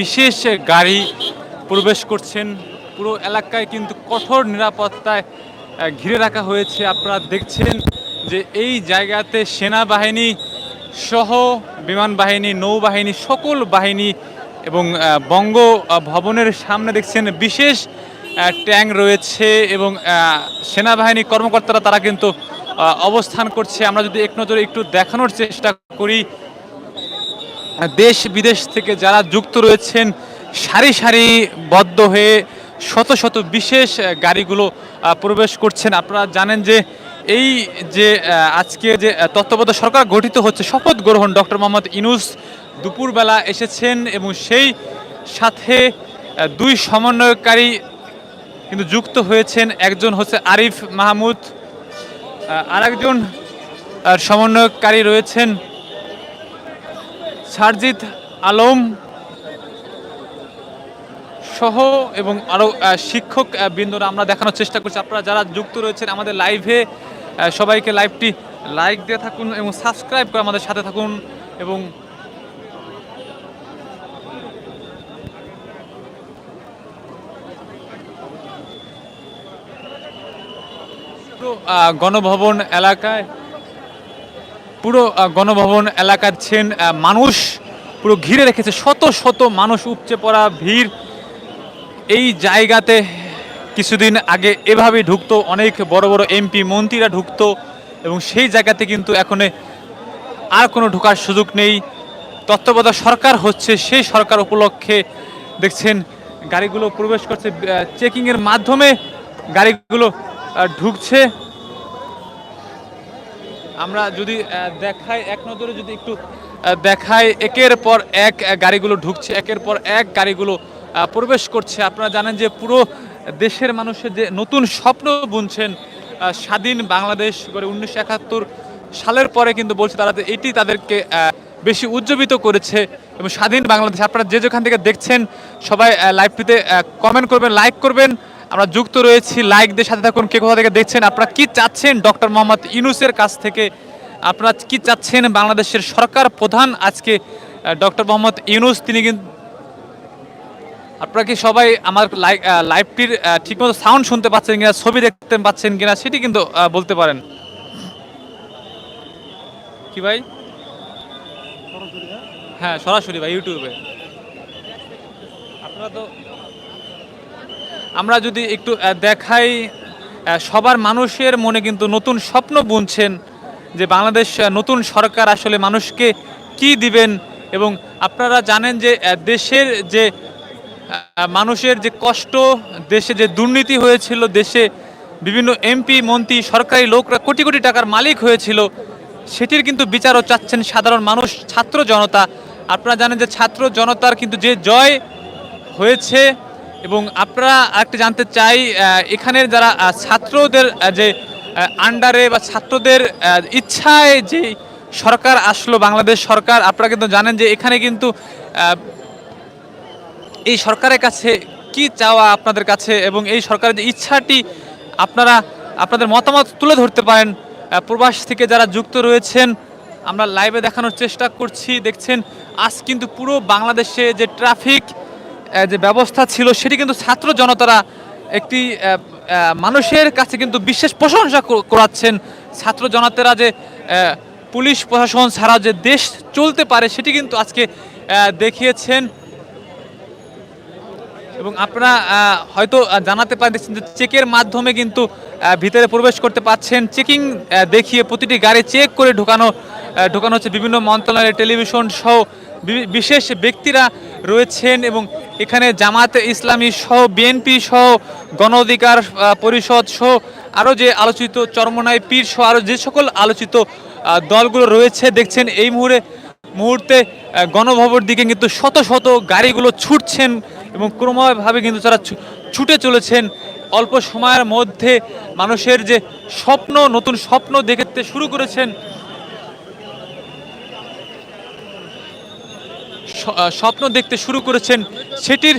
বিশেষ গাড়ি প্রবেশ করছেন। পুরো এলাকায় কিন্তু কঠোর নিরাপত্তায় ঘিরে রাখা হয়েছে। আপনারা দেখছেন যে এই জায়গাতে সেনাবাহিনী সহ বিমান বাহিনী, নৌবাহিনী, সকল বাহিনী এবং বঙ্গভবনের সামনে দেখছেন বিশেষ ট্যাঙ্ক রয়েছে এবং সেনাবাহিনী কর্মকর্তারা তারা কিন্তু অবস্থান করছে। আমরা যদি এক নজরে একটু দেখানোর চেষ্টা করি, দেশ বিদেশ থেকে যারা যুক্ত রয়েছেন সারি সারিবদ্ধ হয়ে শত শত বিশেষ গাড়িগুলো প্রবেশ করছেন। আপনারা জানেন যে এই যে আজকে যে তত্ত্বাবধায়ক সরকার গঠিত হচ্ছে, শপথ গ্রহণ ডক্টর মোহাম্মদ ইউনূস দুপুরবেলা এসেছেন এবং সেই সাথে দুই সমন্বয়কারী কিন্তু যুক্ত হয়েছেন। একজন হচ্ছে আরিফ মাহমুদ, আরেকজন সমন্বয়কারী রয়েছেন সারজিদ আলম সহ এবং আরও শিক্ষক বৃন্দরা আমরা দেখানোর চেষ্টা করছি। আপনারা যারা যুক্ত রয়েছেন আমাদের লাইভে, সবাইকে লাইভটি লাইক দিয়ে থাকুন এবং সাবস্ক্রাইব করে আমাদের সাথে থাকুন। এবং গণভবন এলাকায় গণভবন এলাকাচ্ছেন মানুষ পুরো ঘিরে রেখেছে, শত শত মানুষ, উপচে পড়া ভিড়। এই জায়গাতে কিছুদিন আগে এভাবেই ঢুকতো, অনেক বড় বড় এমপি মন্ত্রীরা ঢুকতো এবং সেই জায়গাতে কিন্তু এখন আর কোনো ঢোকার সুযোগ নেই। তত্ত্বাবধায়ক সরকার হচ্ছে, সেই সরকার উপলক্ষে দেখছেন গাড়িগুলো প্রবেশ করছে, চেকিংয়ের মাধ্যমে গাড়িগুলো ঢুকছে। আমরা যদি দেখাই, এক নজরে যদি একটু দেখাই, একের পর এক গাড়িগুলো ঢুকছে, একের পর এক গাড়িগুলো প্রবেশ করছে। আপনারা জানেন যে পুরো দেশের মানুষের যে নতুন স্বপ্ন বুনছেন, স্বাধীন বাংলাদেশ গড়ে 1971 সালের পরে কিন্তু বলছে তারা যে এটি তাদেরকে বেশি উজ্জীবিত করেছে এবং স্বাধীন বাংলাদেশ। আপনারা যে যেখান থেকে দেখছেন সবাই লাইভটিতে কমেন্ট করবেন, লাইক করবেন। আমরা যুক্ত রয়েছি, লাইক দিয়ে সাথে থাকুন। কে কোথা থেকে দেখছেন, আপনারা কি চাচ্ছেন ডক্টর মোহাম্মদ ইউনূসের কাছ থেকে, আপনারা কি চাচ্ছেন বাংলাদেশের সরকার প্রধান আজকে ডক্টর মোহাম্মদ ইউনূস, তিনি কিন্তু, আপনারা কি সবাই আমার লাইভটির ঠিকমতো সাউন্ড শুনতে পাচ্ছেন কিনা, ছবি দেখতে পাচ্ছেন কিনা সেটি কিন্তু বলতে পারেন। কি ভাই? হ্যাঁ, সরাসরি ভাই, ইউটিউবে। আপনারা তো, আমরা যদি একটু দেখাই, সবার মানুষের মনে কিন্তু নতুন স্বপ্ন বুনছেন যে বাংলাদেশ নতুন সরকার আসলে মানুষকে কি দিবেন। এবং আপনারা জানেন যে দেশের যে মানুষের যে কষ্ট, দেশে যে দুর্নীতি হয়েছিল, দেশে বিভিন্ন এমপি মন্ত্রী সরকারি লোকরা কোটি কোটি টাকার মালিক হয়েছিল, সেটির কিন্তু বিচারও চাচ্ছেন সাধারণ মানুষ, ছাত্র জনতা। আপনারা জানেন যে ছাত্র জনতার কিন্তু যে জয় হয়েছে। এবং আপনারা আরেকটা জানতে চাই, এখানের যারা ছাত্রদের যে আন্ডারে বা ছাত্রদের ইচ্ছায় যে সরকার আসলো, বাংলাদেশ সরকার, আপনারা কিন্তু জানেন যে এখানে কিন্তু এই সরকারের কাছে কি চাওয়া আপনাদের কাছে এবং এই সরকারের যে ইচ্ছাটি আপনারা আপনাদের মতামত তুলে ধরতে পারেন। প্রবাস থেকে যারা যুক্ত রয়েছেন আমরা লাইভে দেখানোর চেষ্টা করছি। দেখছেন আজ কিন্তু পুরো বাংলাদেশে যে ট্রাফিক যে ব্যবস্থা ছিল সেটি কিন্তু ছাত্র জনতারা একটি মানুষের কাছে কিন্তু বিশেষ প্রশংসা করাচ্ছেন। ছাত্র জনতারা যে পুলিশ প্রশাসন ছাড়া যে দেশ চলতে পারে সেটি কিন্তু আজকে দেখিয়েছেন। এবং আপনারা হয়তো জানাতে পারছেন যে চেকের মাধ্যমে কিন্তু ভিতরে প্রবেশ করতে পারছেন। চেকিং দেখিয়ে প্রতিটি গাড়ি চেক করে ঢোকানো হচ্ছে। বিভিন্ন মন্ত্রণালয়ের টেলিভিশন সহ বিশেষ ব্যক্তিরা রয়েছেন এবং এখানে জামাতে ইসলামী সহ বিএনপি সহ গণ অধিকার পরিষদ সহ আরও যে আলোচিত চরমনাই পীর সহ আরও যে সকল আলোচিত দলগুলো রয়েছে, দেখছেন এই মুহূর্তে গণভবনের দিকে কিন্তু শত শত গাড়িগুলো ছুটছেন এবং ক্রমভাবে কিন্তু তারা ছুটে চলেছেন। অল্প সময়ের মধ্যে মানুষের যে স্বপ্ন, নতুন স্বপ্ন দেখতে শুরু করেছেন, স্বপ্ন দেখতে শুরু করেছেন, সেটির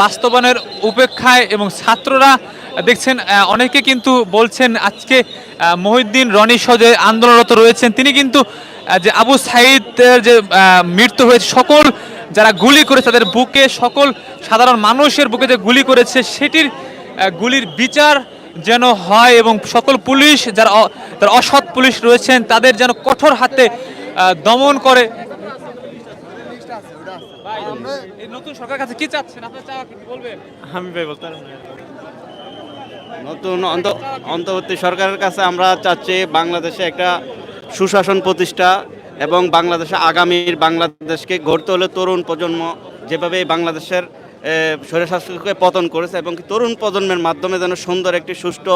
বাস্তবায়নের উপেক্ষায় এবং ছাত্ররা দেখছেন অনেকে কিন্তু বলছেন আজকে মহিউদ্দিন রনি সহ যে আন্দোলনরত রয়েছেন তিনি কিন্তু যে আবু সাঈদের যে মৃত্যু হয়েছে সকল যারা গুলি করেছে তাদের বুকে, সকল সাধারণ মানুষের বুকে যে গুলি করেছে সেটির গুলির বিচার যেন হয় এবং সকল পুলিশ যারা অসৎ পুলিশ রয়েছেন তাদের যেন কঠোর হাতে দমন করে। এই নতুন সরকারের কাছে কি চাচ্ছেন, আপনার চাওয়া কি বলবেন? আমি ভাই বলতে পারবো না। নতুন অন্তর্বর্তী সরকারের কাছে আমরা চাচ্ছি বাংলাদেশে একটা সুশাসন প্রতিষ্ঠা এবং বাংলাদেশে আগামীর বাংলাদেশকে গড়তে হলে তরুণ প্রজন্ম যেভাবে এই বাংলাদেশের স্বৈরশাসককে পতন করেছে এবং তরুণ প্রজন্মের মাধ্যমে যেন সুন্দর একটি সুষ্ঠু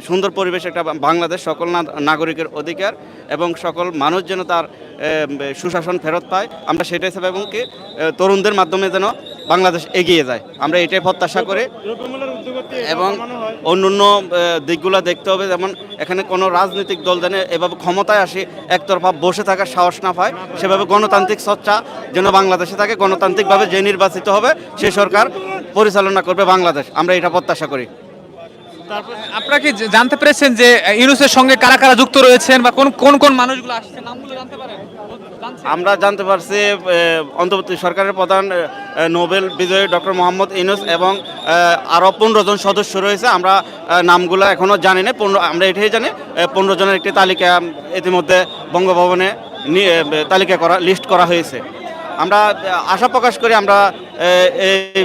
সুন্দর পরিবেশ একটা বাংলাদেশ সকল নাগরিকের অধিকার এবং সকল মানুষ যেন তার সুশাসন ফেরত পায়, আমরা সেটাই চাই এবং কি তরুণদের মাধ্যমে যেন বাংলাদেশ এগিয়ে যায়, আমরা এটাই প্রত্যাশা করি। এবং অন্যান্য দিকগুলো দেখতে হবে, যেমন এখানে কোনো রাজনৈতিক দল যেন এভাবে ক্ষমতায় আসে একতরফা বসে থাকার সাহস না পায়, সেভাবে গণতান্ত্রিক চর্চা যেন বাংলাদেশে থাকে, গণতান্ত্রিকভাবে যে নির্বাচিত হবে সে সরকার পরিচালনা করবে বাংলাদেশ, আমরা এটা প্রত্যাশা করি। আপনারা কি জানতে পেরেছেন যে ইউনূসের সঙ্গে কারা কারা যুক্ত রয়েছেন বা কোন কোন কোন মানুষগুলো আসছে, নামগুলো জানতে পারেন? আমরা জানতে পারছি অন্তর্বর্তী সরকারের প্রধান নোবেল বিজয়ী ডক্টর মোহাম্মদ ইউনূস এবং আরও 15 জন সদস্য রয়েছে, আমরা নামগুলো এখনও জানি না, আমরা এটাই জানি 15 জনের একটি তালিকা ইতিমধ্যে বঙ্গভবনে তালিকা করা লিস্ট করা হয়েছে। আমরা আশা প্রকাশ করি আমরা এই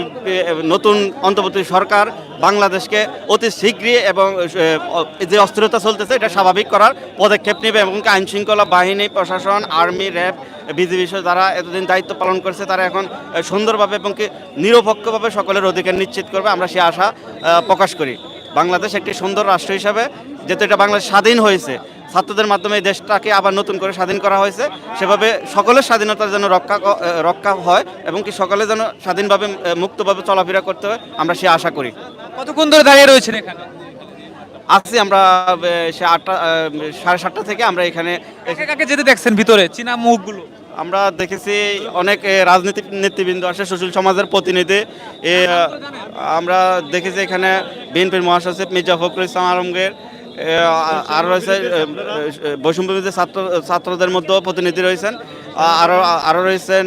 নতুন অন্তর্বর্তী সরকার বাংলাদেশকে অতি শীঘ্রই এবং যে অস্থিরতা চলতেছে এটা স্বাভাবিক করার পদক্ষেপ নেবে এবং আইন শৃঙ্খলা বাহিনী, প্রশাসন, আর্মি, র্যাব, বিজিবি যারা এতদিন দায়িত্ব পালন করছে তারা এখন সুন্দরভাবে এবং কি নিরপেক্ষভাবে সকলের অধিকার নিশ্চিত করবে, আমরা সে আশা প্রকাশ করি। বাংলাদেশ একটি সুন্দর রাষ্ট্র হিসাবে, যেহেতু এটা বাংলাদেশ স্বাধীন হয়েছে, ছাত্রদের মাধ্যমে এই দেশটাকে আবার নতুন করে স্বাধীন করা হয়েছে, সেভাবে সকলের স্বাধীনতার যেন রক্ষা হয় এবং কি সকলে যেন স্বাধীনভাবে মুক্তভাবে চলাফেরা করতে হয়, আমরা সে আশা করি। কতক্ষণ ধরে দাঁড়িয়ে রয়েছেন এখানে? আজকে আমরা সে 7:30 থেকে আমরা এখানে। কাকে যেতে দেখছেন ভিতরে, চীনা মুখগুলো? আমরা দেখেছি অনেক রাজনৈতিক নেতৃবৃন্দ আসে, সুশীল সমাজের প্রতিনিধি, আমরা দেখেছি এখানে বিএনপির মহাসচিব মির্জা ফখরুল ইসলাম আলমগীর, আর রয়েছে বৈষম্যবিরোধী ছাত্রদের মধ্যেও প্রতিনিধি রয়েছেন, আরও রয়েছেন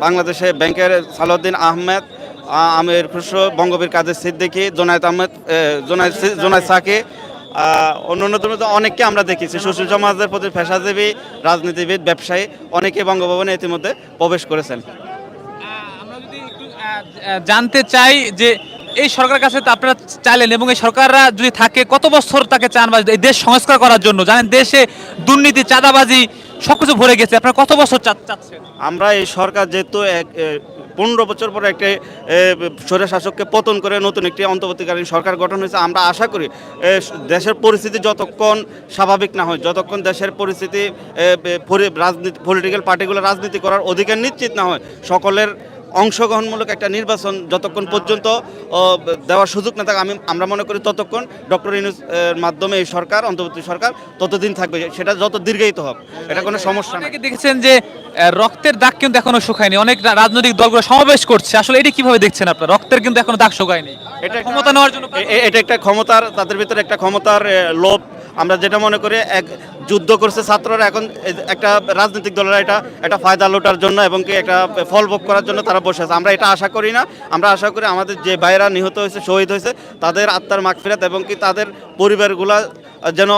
বাংলাদেশে ব্যাংকের সালাউদ্দিন আহমেদ, আমির খুসরো, বঙ্গবীর কাদের সিদ্দিকী, জোনায়েদ আহমেদ, জোনায়েদ সাকি, অন্যান্যদের মধ্যে অনেককে আমরা দেখেছি। সুশীল সমাজের প্রতি পেশাজীবী, রাজনীতিবিদ, ব্যবসায়ী অনেকে বঙ্গভবনে ইতিমধ্যে প্রবেশ করেছেন। আমরা যদি একটু জানতে চাই যে এই সরকারের কাছে তো আপনারা চাইলেন এবং এই সরকাররা যদি থাকে কত বছর তাকে চান বা এই দেশ সংস্কার করার জন্য? জানেন দেশে দুর্নীতি, চাঁদাবাজি সবকিছু ভরে গেছে, আপনারা কত বছর চাচ্ছেন? আমরা এই সরকার যেহেতু 15 বছর পরে একটি স্বৈরশাসককে পতন করে নতুন একটি অন্তর্বর্তীকালীন সরকার গঠন হয়েছে, আমরা আশা করি দেশের পরিস্থিতি যতক্ষণ স্বাভাবিক না হয়, যতক্ষণ দেশের পরিস্থিতি রাজনীতি পলিটিক্যাল পার্টিগুলো রাজনীতি করার অধিকার নিশ্চিত না হয়, সকলের অংশগ্রহণমূলক একটা নির্বাচন যতক্ষণ পর্যন্ত দেওয়ার সুযোগ না থাকে, আমরা মনে করি ততক্ষণ ডক্টর ইউনূস মাধ্যমে এই সরকার অন্তর্বর্তী সরকার ততদিন থাকবে, সেটা যত দীর্ঘায়িত হোক এটা কোনো সমস্যা না। দেখেছেন যে রক্তের দাগ কিন্তু এখনো শুকায়নি, অনেক রাজনৈতিক দলগুলো সমাবেশ করছে, আসলে এটি কিভাবে দেখছেন আপনারা? রক্তের কিন্তু এখনো দাগ শুকায়নি, এটা ক্ষমতা নেওয়ার জন্য এটা একটা ক্ষমতার, তাদের ভিতরে একটা ক্ষমতার লোভ। আমরা যেটা মনে করি এক যুদ্ধ করছে ছাত্ররা, এখন একটা রাজনৈতিক দলেরা এটা ফায়দা লোটার জন্য এবং কি একটা ফল ভোগ করার জন্য তারা বসে আছে। আমরা এটা আশা করি না, আমরা আশা করি আমাদের যে ভাইয়েরা নিহত হয়েছে, শহীদ হয়েছে, তাদের আত্মার মাগফিরাত এবং কি তাদের পরিবারগুলা যেন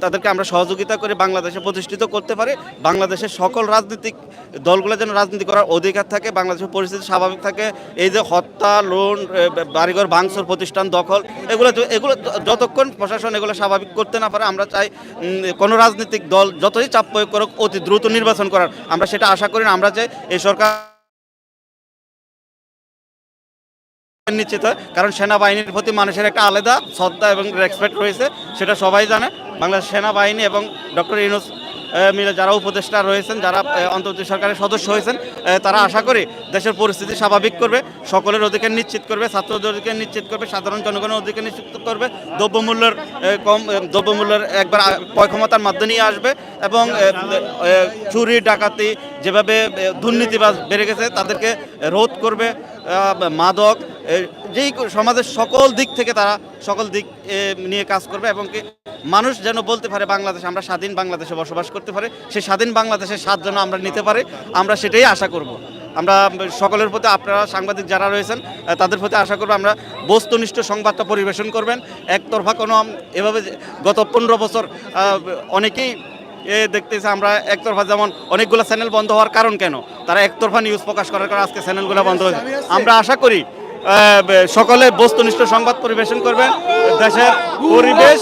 তাদেরকে আমরা সহযোগিতা করে বাংলাদেশে প্রতিষ্ঠিত করতে পারি, বাংলাদেশের সকল রাজনৈতিক দলগুলো যেন রাজনীতি করার অধিকার থাকে, বাংলাদেশের পরিস্থিতি স্বাভাবিক থাকে। এই যে হত্যা, লোন, বাড়িঘর ভাঙচুর, প্রতিষ্ঠান দখল, এগুলো যতক্ষণ প্রশাসন এগুলো স্বাভাবিক করতে না পারে, আমরা চাই কোনো রাজনৈতিক দল যতই চাপ প্রয়োগ করুক অতি দ্রুত নির্বাচন করার, আমরা সেটা আশা করি না। আমরা চাই এই সরকার নিশ্চিত হয়, কারণ সেনাবাহিনীর প্রতি মানুষের একটা আলাদা শ্রদ্ধা এবং রেসপেক্ট রয়েছে, সেটা সবাই জানে। বাংলাদেশ সেনাবাহিনী এবং ডক্টর ইউনূস মিলে যারা উপদেষ্টা রয়েছেন, যারা অন্তর্বর্তী সরকারের সদস্য হয়েছেন, তারা আশা করি দেশের পরিস্থিতি স্বাভাবিক করবে, সকলের অধিকার নিশ্চিত করবে, ছাত্রদের অধিকার নিশ্চিত করবে, সাধারণ জনগণের অধিকার নিশ্চিত করবে, দ্রব্যমূল্যের একবার ক্রয় ক্ষমতার মধ্যে নিয়ে আসবে এবং চুরি ডাকাতি যেভাবে দুর্নীতিবাজ বেড়ে গেছে তাদেরকে রোধ করবে, মাদক যেই সমাজের সকল দিক থেকে তারা সকল দিক নিয়ে কাজ করবে এবং কি মানুষ যেন বলতে পারে বাংলাদেশ, আমরা স্বাধীন বাংলাদেশে বসবাস করতে পারে, সেই স্বাধীন বাংলাদেশের স্বাদ যেন আমরা নিতে পারি, আমরা সেটাই আশা করব। আমরা সকলের প্রতি, আপনারা সাংবাদিক যারা রয়েছেন তাদের প্রতি আশা করব আমরা বস্তুনিষ্ঠ সংবাদটা পরিবেশন করবেন। একতরফা কোনো এভাবে গত 15 বছর অনেকেই দেখতেছে আমরা একতরফা, যেমন অনেকগুলো চ্যানেল বন্ধ হওয়ার কারণ কেন, তারা একতরফা নিউজ প্রকাশ করার কারণে আজকে চ্যানেলগুলো বন্ধ হয়েছে। আমরা আশা করি সকলে বস্তুনিষ্ঠ সংবাদ পরিবেশন করবেন, দেশের পরিবেশ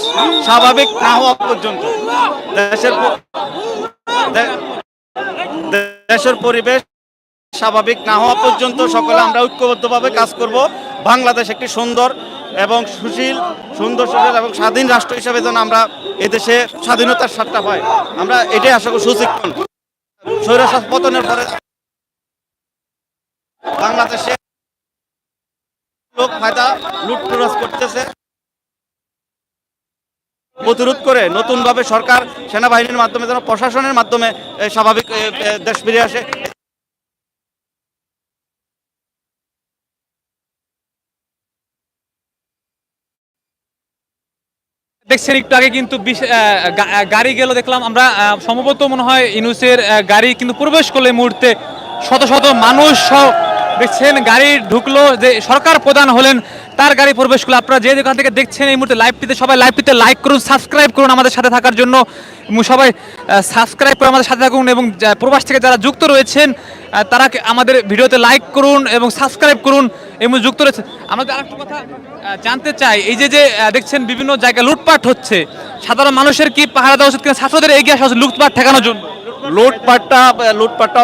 স্বাভাবিক না হওয়া পর্যন্ত, দেশের পরিবেশ স্বাভাবিক না হওয়া পর্যন্ত সকলে আমরা ঐক্যবদ্ধভাবে কাজ করব। বাংলাদেশ একটি সুন্দর এবং সুশীল এবং স্বাধীন রাষ্ট্র হিসেবে যেন আমরা এদেশে স্বাধীনতার স্বাদটা পাই, আমরা এটাই আশা করি। সুশিক্ষণ স্বৈরশাসন পতনের পরে বাংলাদেশে লোক ফায়দা লুটতরাজ করতেছে, প্রতিরোধ করে নতুনভাবে সরকার সেনাবাহিনীর মাধ্যমে যেন প্রশাসনের মাধ্যমে স্বাভাবিক দেশ ফিরে আসে। দেখছেন একটু আগে কিন্তু গাড়ি গেল দেখলাম আমরা, সম্ভবত মনে হয় ইউনূসের গাড়ি কিন্তু প্রবেশ করলে এই মুহূর্তে শত শত মানুষ সহ দেখছেন গাড়ি ঢুকলো, যে সরকার প্রধান হলেন তার গাড়ি প্রবেশ করলো। আপনারা যে যেখান থেকে দেখছেন এই মুহূর্তে লাইভটিতে, সবাই লাইভটিতে লাইক করুন, সাবস্ক্রাইব করুন আমাদের সাথে থাকার জন্য, সবাই সাবস্ক্রাইব করে আমাদের সাথে থাকুন এবং প্রবাস থেকে যারা যুক্ত রয়েছেন তারা আমাদের ভিডিওতে লাইক করুন এবং সাবস্ক্রাইব করুন এবং যুক্ত রয়েছে। আমরা আরেকটা কথা জানতে চাই, এই যে দেখছেন বিভিন্ন জায়গায় লুটপাট হচ্ছে, সাধারণ মানুষের কি পাহারা দেওয়া উচিত কিনা, ছাত্রদের এগিয়ে আসা উচিত লুটপাট ঠেকানোর জন্য? লুটপাটটা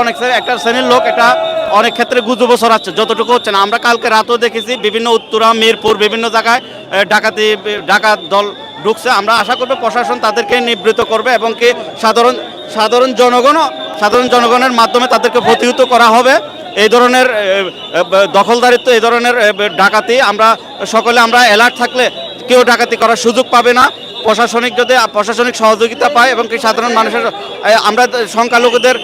অনেক একটা শ্রেণীর লোক এটা অনেক ক্ষেত্রে গুজব ছড়াচ্ছে, যতটুকু হচ্ছে না। আমরা কালকে রাতেও দেখেছি বিভিন্ন উত্তরা, মিরপুর বিভিন্ন জায়গায় ডাকাত দল ঢুকছে। আমরা আশা করব প্রশাসন তাদেরকে নিবৃত্ত করবে এবং কি সাধারণ জনগণের মাধ্যমে তাদেরকে প্রতিহত করা হবে। এই ধরনের দখলদারিত্ব, এই ধরনের ডাকাতি আমরা সকলে আমরা অ্যালার্ট থাকলে কেউ ডাকাতি করার সুযোগ পাবে না। প্রশাসনিক সহযোগিতা পায় এবং কি সাধারণ মানুষের, আমরা সংখ্যালঘুদের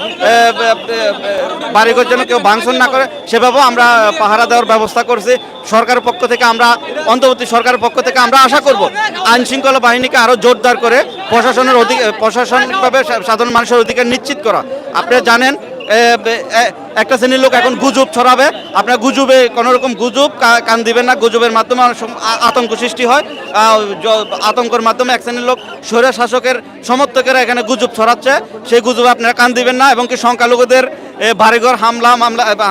বাড়িঘর যেন কেউ ভাঙচুর না করে সেভাবেও আমরা পাহারা দেওয়ার ব্যবস্থা করছি। সরকারের পক্ষ থেকে অন্তর্বর্তী সরকারের পক্ষ থেকে আমরা আশা করব আইনশৃঙ্খলা বাহিনীকে আরও জোরদার করে প্রশাসনিকভাবে সাধারণ মানুষের অধিকার নিশ্চিত করা। আপনারা জানেন একটা শ্রেণীর লোক এখন গুজব ছড়াবে, আপনার গুজবে কোনো রকম গুজব কান দিবেন না। গুজবের মাধ্যমে আতঙ্ক সৃষ্টি হয়, আতঙ্কের মাধ্যমে এক শ্রেণীর লোক স্বৈর শাসকের সমর্থকেরা এখানে গুজব ছড়াচ্ছে, সেই গুজবে আপনারা কান দিবেন না এবং কি সংখ্যালঘুদের বাড়িঘর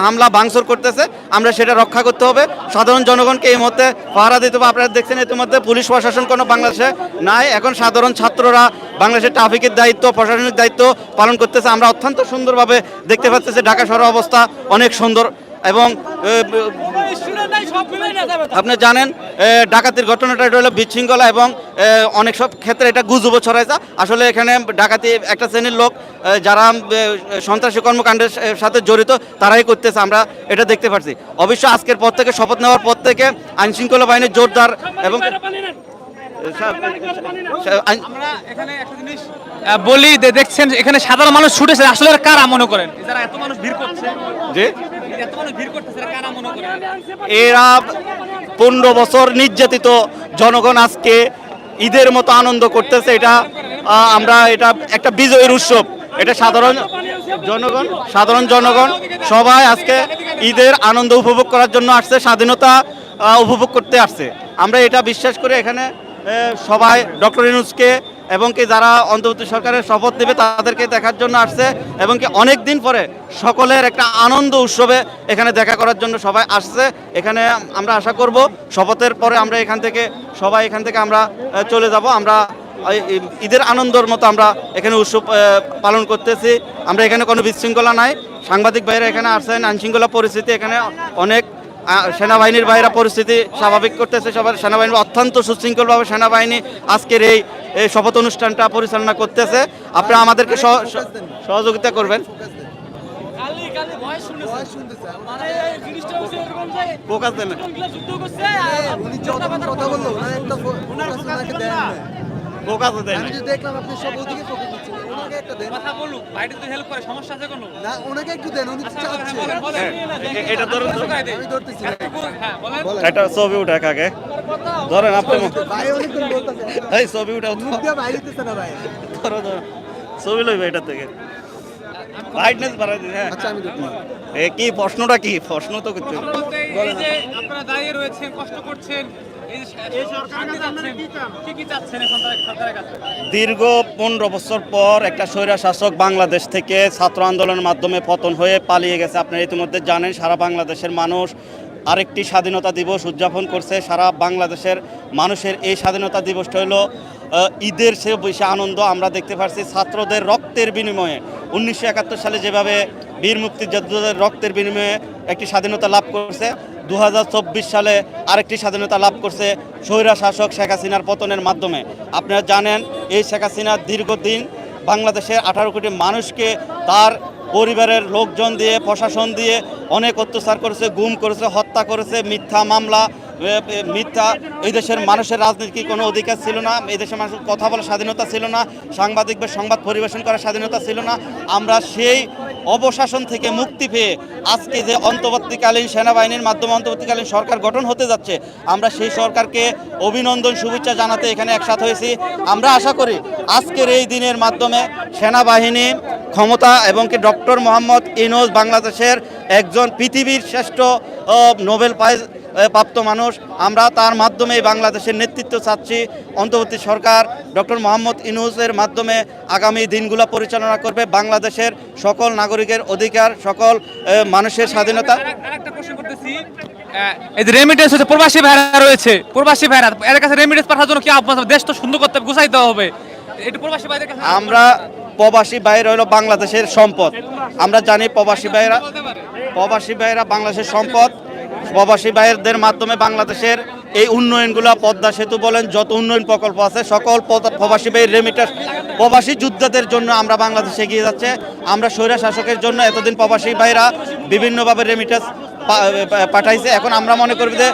হামলা ভাঙচুর করতেছে, আমরা সেটা রক্ষা করতে হবে। সাধারণ জনগণকে এই মুহূর্তে পাহারা দিতে হবে। আপনারা দেখছেন ইতিমধ্যে পুলিশ প্রশাসন কোনো বাংলাদেশে নাই, এখন সাধারণ ছাত্ররা বাংলাদেশের ট্রাফিকের দায়িত্ব, প্রশাসনিক দায়িত্ব পালন করতেছে। আমরা অত্যন্ত সুন্দরভাবে দেখতে পাচ্ছি যে ঢাকা শহরের অবস্থা অনেক সুন্দর এবং আপনি জানেন ডাকাতির ঘটনাটা এটা হলো বিশৃঙ্খলা এবং অনেক সব ক্ষেত্রে এটা গুজব ছড়াইছে। আসলে এখানে ডাকাতি একটা শ্রেণীর লোক যারা সন্ত্রাসী কর্মকাণ্ডের সাথে জড়িত তারাই করতেছে, আমরা এটা দেখতে পাচ্ছি। অবশ্য আজকের পর থেকে, শপথ নেওয়ার পর থেকে আইনশৃঙ্খলা বাহিনীর জোরদার এবং বলি দেখছেন এখানে সাধারণ মানুষ ছুটেছে, আসলে কারা মনে করেন যারা এত মানুষ ভিড় করছে, যে এত মানুষ ভিড় করতেছে কারা মনে করেন? এরা 15 বছর নির্যাতিত জনগণ আজকে ঈদের মতো আনন্দ করতেছে। এটা এটা একটা বিজয়ের উৎসব। এটা সাধারণ জনগণ সবাই আজকে ঈদের আনন্দ উপভোগ করার জন্য আসছে, স্বাধীনতা উপভোগ করতে আসছে। আমরা এটা বিশ্বাস করে এখানে সবাই ডক্টর ইউনূসকে এবং কি যারা অন্তর্বর্তী সরকারের শপথ নেবে তাদেরকে দেখার জন্য আসছে এবং কি অনেক দিন পরে সকলের একটা আনন্দ উৎসবে এখানে দেখা করার জন্য সবাই আসছে। এখানে আমরা আশা করব শপথের পরে আমরা এখান থেকে আমরা চলে যাব। আমরা ঈদের আনন্দের মতো আমরা এখানে উৎসব পালন করতেছি। আমরা এখানে কোনো বিশৃঙ্খলা নাই। সাংবাদিক ভাইরা এখানে আসছেন, আইনশৃঙ্খলা পরিস্থিতি এখানে অনেক, সেনাবাহিনীর বাইরে পরিস্থিতি স্বাভাবিক করতেছে। সবার সেনাবাহিনী অত্যন্ত সুশৃঙ্খলভাবে সেনাবাহিনী আজকের এই শপথ অনুষ্ঠানটা পরিচালনা করতেছে। আপনারা আমাদেরকে সহযোগিতা করবেন। ওনাকে একটা দেন। কথা বলুক, বাইরে তো হেল্প করে, সমস্যা আছে কোনো? না ওনাকে একটু দেন, উনি আচ্ছা, চাচ্ছে। বলেন, বলেন। এটা ধরুন তো। আমি ধরতেছি না। হ্যাঁ, বলেন। বলেন। একটা ছবি উঠে আগে ধরেন আপনি ভাই অনেকক্ষণ বলতেছে। এই ছবি উঠাও তো। মুখ দিয়ে বাইরে দিতেছে না ভাই। ধরো ধরো ছবি লইবে এটা থেকে ব্রাইটনেস বাড়াই দিন। হ্যাঁ আচ্ছা আমি ধরতেছি। এ কি প্রশ্নটা কি প্রশ্ন তো করতে হবে। বলতে এই যে আপনারা দাঁড়িয়ে রয়েছেন, কষ্ট করছেন, এই সরকারের কাছে কি চাচ্ছেন এখন সরকারের কাছে? দীর্ঘ 15 বছর পর একটা স্বৈরা শাসক বাংলাদেশ থেকে ছাত্র আন্দোলনের মাধ্যমে পতন হয়ে পালিয়ে গেছে। আপনারা ইতিমধ্যে জানেন সারা বাংলাদেশের মানুষ আরেকটি স্বাধীনতা দিবস উদযাপন করছে। সারা বাংলাদেশের মানুষের এই স্বাধীনতা দিবসটা হলো ঈদের চেয়ে বেশি আনন্দ। আমরা দেখতে পাচ্ছি ছাত্রদের রক্তের বিনিময়ে 1971 সালে যেভাবে বীর মুক্তিযোদ্ধাদের রক্তের বিনিময়ে একটি স্বাধীনতা লাভ করছে, 2024 সালে আরেকটি স্বাধীনতা লাভ করছে স্বৈরা শাসক শেখ হাসিনার পতনের মাধ্যমে। আপনারা জানেন এই শেখ হাসিনা দীর্ঘদিন বাংলাদেশের 18 কোটি মানুষকে তার পরিবারের লোকজন দিয়ে, প্রশাসন দিয়ে অনেক অত্যাচার করেছে, গুম করেছে, হত্যা করেছে, মিথ্যা মামলা, মিথ্যা। এই দেশের মানুষের রাজনীতির কোনো অধিকার ছিল না, এই দেশের মানুষের কথা বলার স্বাধীনতা ছিল না, সাংবাদিকদের সংবাদ পরিবেশন করার স্বাধীনতা ছিল না। আমরা সেই অবশাসন থেকে মুক্তি পেয়ে আজকে যে অন্তর্বর্তীকালীন সেনাবাহিনীর মাধ্যমে অন্তর্বর্তীকালীন সরকার গঠন হতে যাচ্ছে, আমরা সেই সরকারকে অভিনন্দন শুভেচ্ছা জানাতে এখানে একসাথ হয়েছি। আমরা আশা করি আজকের এই দিনের মাধ্যমে সেনাবাহিনী ক্ষমতা এবং কি ডক্টর মোহাম্মদ ইউনূস বাংলাদেশের একজন পৃথিবীর শ্রেষ্ঠ নোবেল প্রাইজ প্রাপ্ত মানুষ, আমরা তার মাধ্যমে বাংলাদেশের নেতৃত্ব চাচ্ছি। অন্তর্বর্তী সরকার ডক্টর মোহাম্মদ ইউনূসের মাধ্যমে আগামী দিনগুলো পরিচালনা করবে। বাংলাদেশের সকল নাগরিকের অধিকার, সকল মানুষের স্বাধীনতা। আরেকটা প্রশ্ন করতেছি, এই যে রেমিটেন্স হচ্ছে প্রবাসী ভাইরা রয়েছে, প্রবাসী ভাইরা এর কাছে রেমিটেন্স পাঠানোর জন্য কি আহ্বান? দেশ তো সুন্দর করতে হবে, গুছাইতে হবে, একটু প্রবাসী ভাইদের কাছে আমরা প্রবাসী ভাইরা হলো বাংলাদেশের সম্পদ। আমরা জানি প্রবাসী ভাইরা বাংলাদেশের সম্পদ। প্রবাসী ভাইদের মাধ্যমে বাংলাদেশের এই উন্নয়নগুলো, পদ্মা সেতু বলেন, যত উন্নয়ন প্রকল্প আছে সকল প্রবাসী ভাইয়ের রেমিটেন্স, প্রবাসী যোদ্ধাদের জন্য আমরা বাংলাদেশে এগিয়ে যাচ্ছে। আমরা স্বৈরা শাসকের জন্য এতদিন প্রবাসী ভাইরা বিভিন্নভাবে রেমিটেন্স পাঠাইছে, এখন আমরা মনে করি যে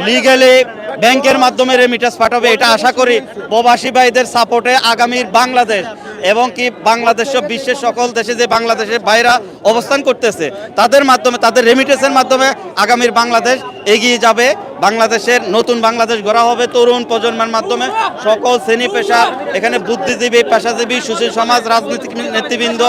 লিগ্যালি ব্যাংকের মাধ্যমে রেমিটেন্স পাঠাবে। এটা আশা করি প্রবাসী ভাইদের সাপোর্টে আগামীর বাংলাদেশ এবং কি বাংলাদেশ বিশ্বের সকল দেশে যে বাংলাদেশের ভাইরা অবস্থান করতেছে তাদের মাধ্যমে, তাদের রেমিটেন্সের মাধ্যমে আগামীর বাংলাদেশ এগিয়ে যাবে। বাংলাদেশের নতুন বাংলাদেশ গড়া হবে তরুণ প্রজন্মের মাধ্যমে। সকল শ্রেণী পেশা, এখানে বুদ্ধিজীবী, পেশাজীবী, সুশীল সমাজ, রাজনৈতিক নেতৃবৃন্দ,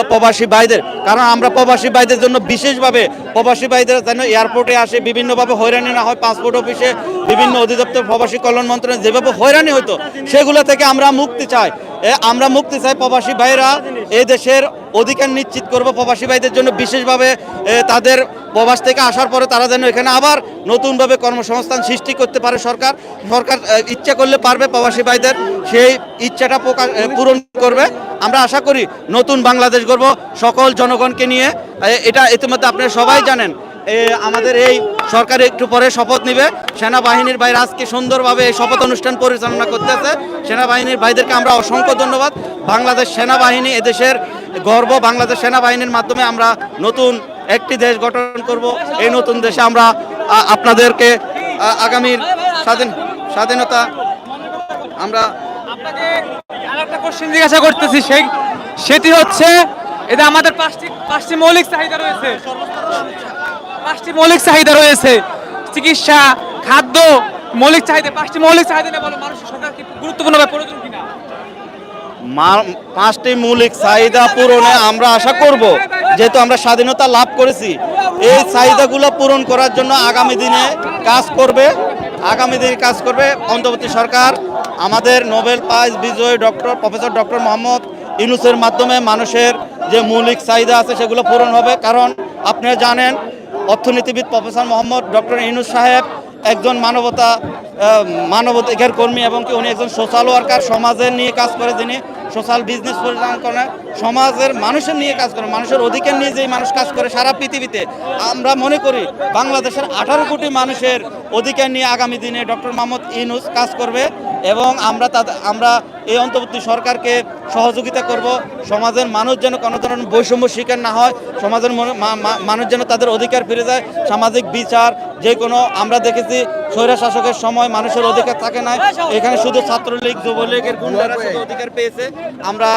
প্রবাসী ভাইদের, কারণ আমরা প্রবাসী ভাইদের জন্য বিশেষভাবে প্রবাসী ভাইদের যেন এয়ারপোর্টে আসে বিভিন্নভাবে হয়রানি না হয়, পাসপোর্ট অফিসে বিভিন্ন অধিদপ্তর, প্রবাসী কল্যাণ মন্ত্রণালয় যেভাবে হয়রানি হতো সেগুলো থেকে আমরা মুক্তি চাই। প্রবাসী ভাইরা এই দেশের অধিকার নিশ্চিত করব। প্রবাসী ভাইদের জন্য বিশেষভাবে তাদের প্রবাস থেকে আসার পরে তারা যেন এখানে আবার নতুনভাবে কর্মসংস্থান সৃষ্টি করতে পারে। সরকার ইচ্ছা করলে পারবে, প্রবাসী ভাইদের সেই ইচ্ছাটা পূরণ করবে। আমরা আশা করি নতুন বাংলাদেশ গড়ব সকল জনগণকে নিয়ে। এটা ইতিমধ্যে আপনারা সবাই জানেন, আমাদের এই সরকার একটু পরে শপথ নিবে। সেনাবাহিনীর ভাইরা আজকে সুন্দরভাবে এই শপথ অনুষ্ঠান পরিচালনা করতেছে। সেনাবাহিনীর ভাইদেরকে আমরা অসংখ্য ধন্যবাদ। বাংলাদেশ সেনাবাহিনী এদেশের গর্ব। বাংলাদেশ সেনাবাহিনীর মাধ্যমে আমরা নতুন একটি দেশ গঠন করব। এই নতুন দেশে আমরা আপনাদেরকে আগামীর স্বাধীনতা আমরা আপনাকে আরেকটা কোশ্চেন জিজ্ঞাসা করতেছি, সেটি হচ্ছে এটা আমাদের পাঁচটি মৌলিক চাহিদা রয়েছে, চিকিৎসা, খাদ্য, মৌলিক চাহিদা, 5টি মৌলিক চাহিদা নিয়ে বলো মানুষের সরকার কি গুরুত্বপূর্ণভাবে প্রয়োজন কিনা? 5টি মৌলিক চাহিদা পূরণে আমরা আশা করব, যেহেতু আমরা স্বাধীনতা লাভ করেছি, এই চাহিদাগুলো পূরণ করার জন্য আগামী দিনে কাজ করবে অন্তর্বর্তী সরকার। আমাদের নোবেল প্রাইজ বিজয়ী প্রফেসর ডক্টর মোহাম্মদ ইউনূসের মাধ্যমে মানুষের যে মৌলিক চাহিদা আছে সেগুলো পূরণ হবে। কারণ আপনারা জানেন অর্থনীতিবিদ প্রফেসর মোহাম্মদ ডক্টর ইউনূস সাহেব একজন মানবাধিকার কর্মী এবং কি উনি একজন সোশ্যাল ওয়ার্কার, সমাজের নিয়ে কাজ করে, যিনি সোশ্যাল বিজনেস পরিচালনা করেন, সমাজের মানুষের নিয়ে কাজ করে, মানুষের অধিকার নিয়ে যেই মানুষ কাজ করে সারা পৃথিবীতে। আমরা মনে করি বাংলাদেশের 18 কোটি মানুষের অধিকার নিয়ে আগামী দিনে ডক্টর মোহাম্মদ ইউনূস কাজ করবে। এবং আমরা এই অন্তর্বর্তী সরকারকে সহযোগিতা করব। সমাজের মানুষ যেন কোনো ধরনের বৈষম্য শিকার না হয়, সমাজের মানুষ যেন তাদের অধিকার ফিরে যায়, সামাজিক বিচার যে কোনো, আমরা দেখেছি স্বৈরা শাসকের সময় মানুষের অধিকার থাকে না, এখানে শুধু ছাত্রলীগ যুবলীগের গুন্ডারা শুধু অধিকার পেয়েছে। আমরা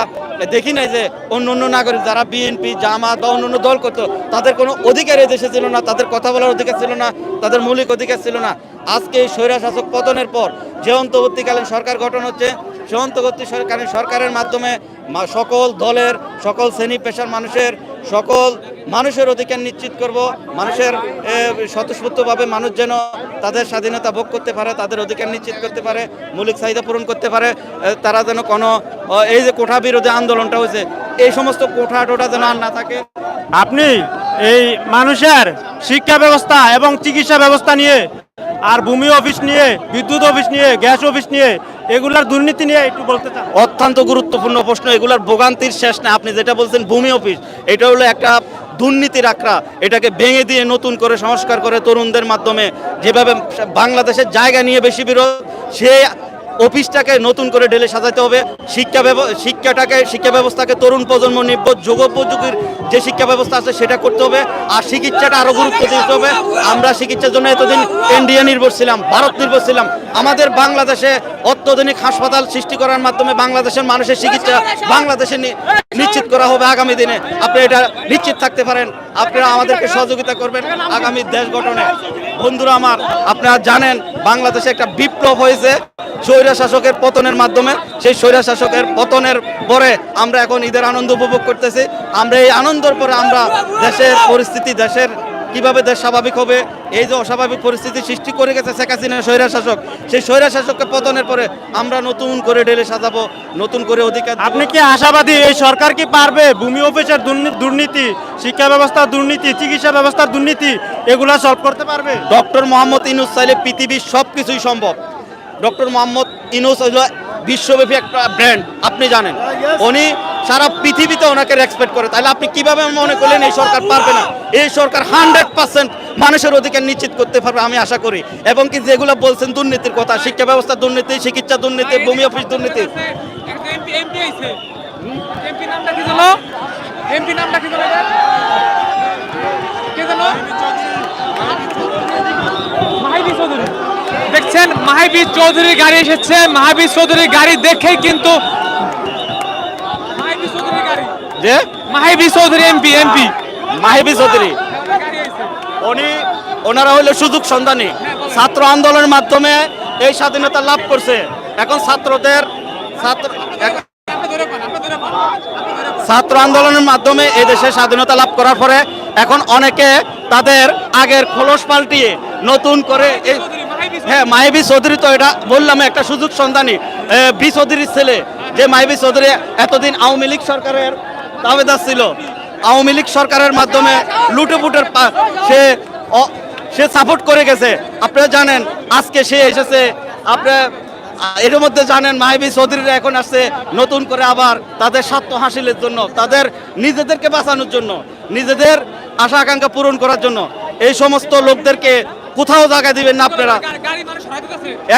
দেখি নাই যে অন্য নাগরিক যারা বিএনপি জামাত বা অন্য দল করতো তাদের কোনো অধিকার এই দেশে ছিল না, তাদের কথা বলার অধিকার ছিল না, তাদের মৌলিক অধিকার ছিল না। আজকে এই স্বৈরা শাসক পতনের পর যে অন্তর্বর্তীকালীন সরকার গঠন হচ্ছে, সে অন্তর্বর্তীকালীন সরকারের মাধ্যমে সকল দলের সকল শ্রেণী পেশার সকল মানুষের অধিকার নিশ্চিত করব। মানুষের স্বতঃস্ফূর্তভাবে মানুষ যেন তাদের স্বাধীনতা ভোগ করতে পারে, তাদের অধিকার নিশ্চিত করতে পারে, মৌলিক চাহিদা পূরণ করতে পারে। তারা যেন কোনো এই যে কোঠা বিরোধী আন্দোলনটা হয়েছে, এই সমস্ত কোঠা টোঠা যেন আর না থাকে। আপনি এই মানুষের শিক্ষা ব্যবস্থা এবং চিকিৎসা ব্যবস্থা নিয়ে, আর ভূমি অফিস নিয়ে, বিদ্যুৎ অফিস নিয়ে, গ্যাস অফিস নিয়ে, এগুলার দুর্নীতি নিয়ে একটু বলতে চান? অত্যন্ত গুরুত্বপূর্ণ প্রশ্ন, এগুলার ভোগান্তির শেষ না। আপনি যেটা বলছেন ভূমি অফিস, এটা হলো একটা দুর্নীতির আখড়া। এটাকে ভেঙে দিয়ে নতুন করে সংস্কার করে তরুণদের মাধ্যমে যেভাবে বাংলাদেশের জায়গা নিয়ে বেশি বিরোধ, সে অফিসটাকে নতুন করে ঢেলে সাজাতে হবে। শিক্ষা ব্যবস্থাকে তরুণ প্রজন্ম নির্ভর যুগোপযোগীর যে শিক্ষা ব্যবস্থা আছে সেটা করতে হবে। আর চিকিৎসাটা আরো গুরুত্ব দিতে হবে। আমরা চিকিৎসার জন্য এতদিন ইন্ডিয়া নির্ভর ছিলাম, ভারত নির্ভর ছিলাম। আমাদের বাংলাদেশে অত্যাধুনিক হাসপাতাল সৃষ্টি করার মাধ্যমে বাংলাদেশের মানুষের চিকিৎসা বাংলাদেশে নিশ্চিত করা হবে আগামী দিনে। আপনি এটা নিশ্চিত থাকতে পারেন, আপনারা আমাদেরকে সহযোগিতা করবেন আগামী দেশ গঠনে। বন্ধুরা আমার, আপনারা জানেন বাংলাদেশে একটা বিপ্লব হয়েছে স্বৈরা শাসকের পতনের মাধ্যমে। সেই স্বৈরা শাসকের পতনের পরে আমরা এখন ঈদের আনন্দ উপভোগ করতেছি। আমরা এই আনন্দের পরে আমরা দেশের পরিস্থিতি, দেশের কিভাবে দেশ স্বাভাবিক হবে, এই যে অস্বাভাবিক পরিস্থিতি সৃষ্টি করে গেছে শেখ হাসিনা স্বৈরা শাসক, সেই স্বৈরা শাসককে পতনের পরে আমরা নতুন করে ঢেলে সাজাবো, নতুন করে অধিকার। আপনি কি আশাবাদী এই সরকার কি পারবে ভূমি অফিসের দুর্নীতি, শিক্ষা ব্যবস্থার দুর্নীতি, চিকিৎসা ব্যবস্থার দুর্নীতি এগুলা সলভ করতে পারবে? ডক্টর মোহাম্মদ ইউনূস চাইলে পৃথিবীর সব কিছুই সম্ভব। ডক্টর মোহাম্মদ ইউনূস হলো বিশ্বব্যাপী একটা ব্র্যান্ড, আপনি জানেন। উনি সারা পৃথিবীতে ওনাকে রেসপেক্ট করে। তাহলে আপনি কিভাবে মনে করলেন এই সরকার পারবে না? এই সরকার 100% মানুষের অধিকার নিশ্চিত করতে পারবে আমি আশা করি। এবং কি যেগুলো বলছেন দুর্নীতির কথা, শিক্ষা ব্যবস্থা দুর্নীতি, চিকিৎসা দুর্নীতি, ভূমি অফিস দুর্নীতি, দেখছেন মাহিবি চৌধুরীর গাড়ি এসেছে। মাহিবি চৌধুরীর গাড়ি দেখেই কিন্তু যে মাহিবি চৌধুরী এমপি মাহিবি চৌধুরী ওনারা হইলো সুযোগ সন্ধানী। ছাত্র আন্দোলনের মাধ্যমে এই স্বাধীনতা লাভ করছে। এখন ছাত্র আন্দোলনের মাধ্যমে এই দেশে স্বাধীনতা লাভ করার পরে এখন অনেকে তাদের আগের খোলস পাল্টিয়ে নতুন করে হ্যাঁ, মাহিবি চৌধুরী তো এটা বললাম একটা সুযোগ সন্ধানী বি চৌধুরীর ছেলে। যে মাহিবি চৌধুরী এতদিন আওয়ামী লীগ সরকারের দাবেদার ছিল, আওয়ামী লীগ সরকারের মাধ্যমে লুটেপুটের সে সাপোর্ট করে গেছে। আপনারা জানেন আজকে সে এসেছে। আপনারা এর মধ্যে জানেন মাহিবি চৌধুরীরা এখন আসছে নতুন করে আবার তাদের স্বার্থ হাসিলের জন্য, তাদের নিজেদেরকে বাঁচানোর জন্য, নিজেদের আশা আকাঙ্ক্ষা পূরণ করার জন্য। এই সমস্ত লোকদেরকে কোথাও জায়গা দিবেন না আপনারা।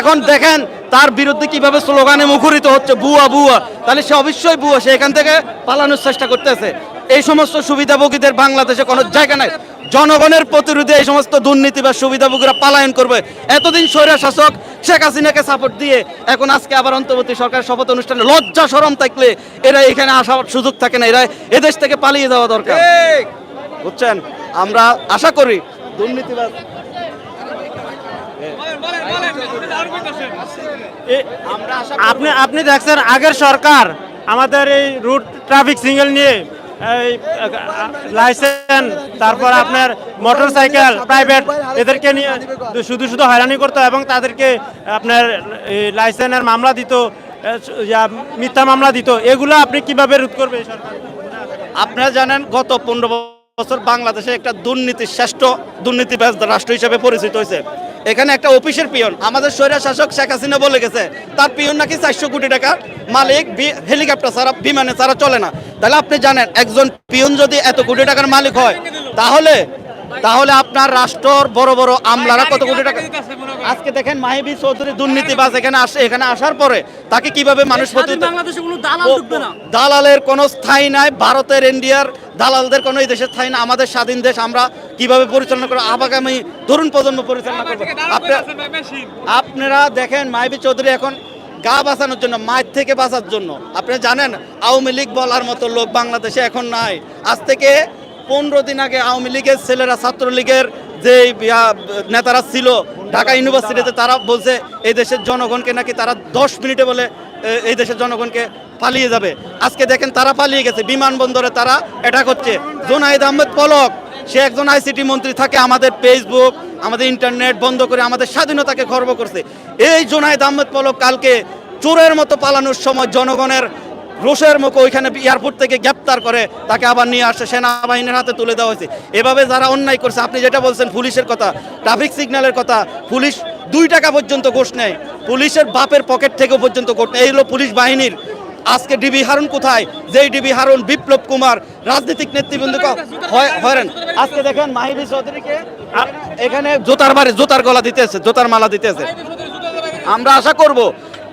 এখন দেখেন তার বিরুদ্ধে কিভাবে স্লোগানে মুখরিত হচ্ছে, বুয়া বুয়া। তাহলে সে অবশ্যই বুয়া, সে এখান থেকে পালানোর চেষ্টা করতেছে। এই সমস্ত সুবিধাভোগীদের বাংলাদেশে কোনো জায়গা নাই। জনগণের প্রতিরোধে এই সমস্ত দুর্নীতি বা সুবিধাভোগীরা পলায়ন করবে। এতদিন স্বৈরা শাসক শেখ হাসিনাকে সাপোর্ট দিয়ে এখন আজকে আবার অন্তর্বর্তী সরকার শপথ অনুষ্ঠানে লজ্জা শরম থাকলে এরা এখানে আসার সুযোগ থাকে না। এরা এদেশ থেকে পালিয়ে যাওয়া দরকার, বুঝছেন? আমরা আশা করি দুর্নীতিবাদ আপনি দেখছেন আগের সরকার আমাদের এই রুট ট্রাফিক সিগন্যাল নিয়ে এই লাইসেন্স, তারপর আপনার মোটরসাইকেল প্রাইভেট এদেরকে নিয়ে শুধু হয়রানি করতো এবং তাদেরকে আপনার লাইসেন্সের মামলা দিত, মিথ্যা মামলা দিত। এগুলো আপনি কিভাবে রোধ করবে সরকার? আপনারা জানেন গত 15 বছর বাংলাদেশে একটা শ্রেষ্ঠ দুর্নীতিবাজ রাষ্ট্র হিসেবে পরিচিত হয়েছে। এখানে একটা অফিসের পিয়ন, আমাদের স্বৈরা শাসক শেখ হাসিনা বলে গেছে তার পিয়ন নাকি 400 কোটি টাকার মালিক, হেলিকপ্টার ছাড়া বিমানে ছাড়া চলে না। তাহলে আপনি জানেন একজন পিয়ন যদি এত কোটি টাকার মালিক হয়, তাহলে তাহলে আপনার রাষ্ট্রর বড় বড় আমলারা কত কোটি টাকা আজকে দেখেন মাহিবি চৌধুরী দুর্নীতিবাজ এখানে আসার পরে তাকে কিভাবে মানুষ বাংলাদেশে কোনো দালাল ঢুকবে না। দালালের কোনো স্থায়ী নাই, ভারতের ইন্ডিয়ার দালালদের কোনো এই দেশের স্থায়ী না। আমাদের স্বাধীন দেশ আমরা কিভাবে পরিচালনা করবো, আগামী তরুণ প্রজন্ম পরিচালনা করবো। আপনারা দেখেন মাহিবি চৌধুরী এখন গা বাঁচানোর জন্য, মায়ের থেকে বাঁচার জন্য। আপনি জানেন আওয়ামী লীগ বলার মতো লোক বাংলাদেশে এখন নাই। আজ থেকে 15 দিন আগে আওয়ামী লীগের ছেলেরা, ছাত্রলীগের যে নেতারা ছিল ঢাকা ইউনিভার্সিটিতে, তারা বলছে এই দেশের জনগণকে নাকি তারা 10 মিনিটে বলে এই দেশের জনগণকে পালিয়ে যাবে। আজকে দেখেন তারা পালিয়ে গেছে, বিমানবন্দরে তারা অ্যাটাক হচ্ছে। জুনায়েদ আহমেদ পলক, সে একজন আইসিটি মন্ত্রী থাকে, আমাদের ফেসবুক, আমাদের ইন্টারনেট বন্ধ করে আমাদের স্বাধীনতাকে খর্ব করছে। এই জুনায়েদ আহমেদ পলক কালকে চোরের মতো পালানোর সময় জনগণের রোষের মুখে ওইখানে এয়ারপোর্ট থেকে গ্রেপ্তার করে তাকে আবার নিয়ে আসে, সেনাবাহিনীর হাতে তুলে দেওয়া হয়েছে। এভাবে যারা অন্যায় করছে, আপনি যেটা বলছেন পুলিশের কথা, ট্রাফিক সিগন্যালের কথা, পুলিশ 2 টাকা পর্যন্ত ঘোষ নেয়, পুলিশের বাপের পকেট থেকে পর্যন্ত ঘোষ নেয়। এই হলো পুলিশ বাহিনীর। আজকে ডিবি হারুন কোথায়? যেই ডিবি হারুন বিপ্লব কুমার রাজনৈতিক নেতৃবৃন্দকে হয়রান। আজকে দেখেন মাহিবি চৌধুরীকে এখানে জুতার গলা দিতেছে, জুতার মালা দিতেছে। আমরা আশা করব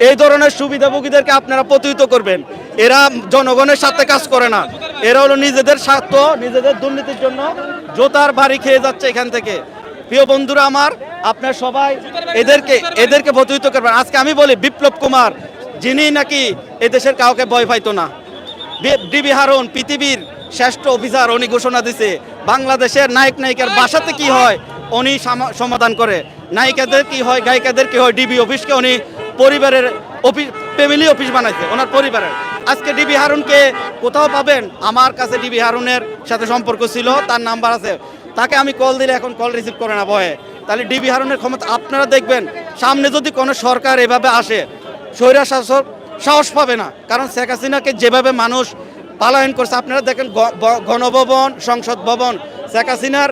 এই ধরনের সুবিধাভোগীদেরকে আপনারা প্রতিহত করবেন। এরা জনগণের সাথে কাজ করে না, এরা হলো নিজেদের স্বার্থ, নিজেদের দুর্নীতির জন্য জোতার বাড়ি খেয়ে যাচ্ছে এখান থেকে। প্রিয় বন্ধুরা আমার, আপনারা সবাই এদেরকে প্রতিহত করবেন। আজকে আমি বলি বিপ্লব কুমার, যিনি নাকি এদেশের কাউকে ভয় পাইতো না, ডিবি হারুন পৃথিবীর শ্রেষ্ঠ অফিসার, উনি ঘোষণা দিছে বাংলাদেশের নায়ক নায়িকার বাসাতে কি হয় উনি সমাধান করে, নায়িকাদের কি হয়, গায়িকাদের কি হয়, ডিবি অফিসকে উনি পরিবারের অফিস, ফ্যামিলি অফিস বানাইছে ওনার পরিবারের। আজকে ডিবি হারুনকে কোথাও পাবেন? আমার কাছে ডিবি হারুনের সাথে সম্পর্ক ছিল, তার নাম্বার আছে, তাকে আমি কল দিলে এখন কল রিসিভ করে না ভয়ে। তাহলে ডিবি হারুনের ক্ষমতা আপনারা দেখবেন, সামনে যদি কোনো সরকার এভাবে আসে স্বৈরশাসক সাহস পাবে না। কারণ শেখ হাসিনাকে যেভাবে মানুষ পালায়ন করছে, আপনারা দেখেন গণভবন, সংসদ ভবন, শেখ হাসিনার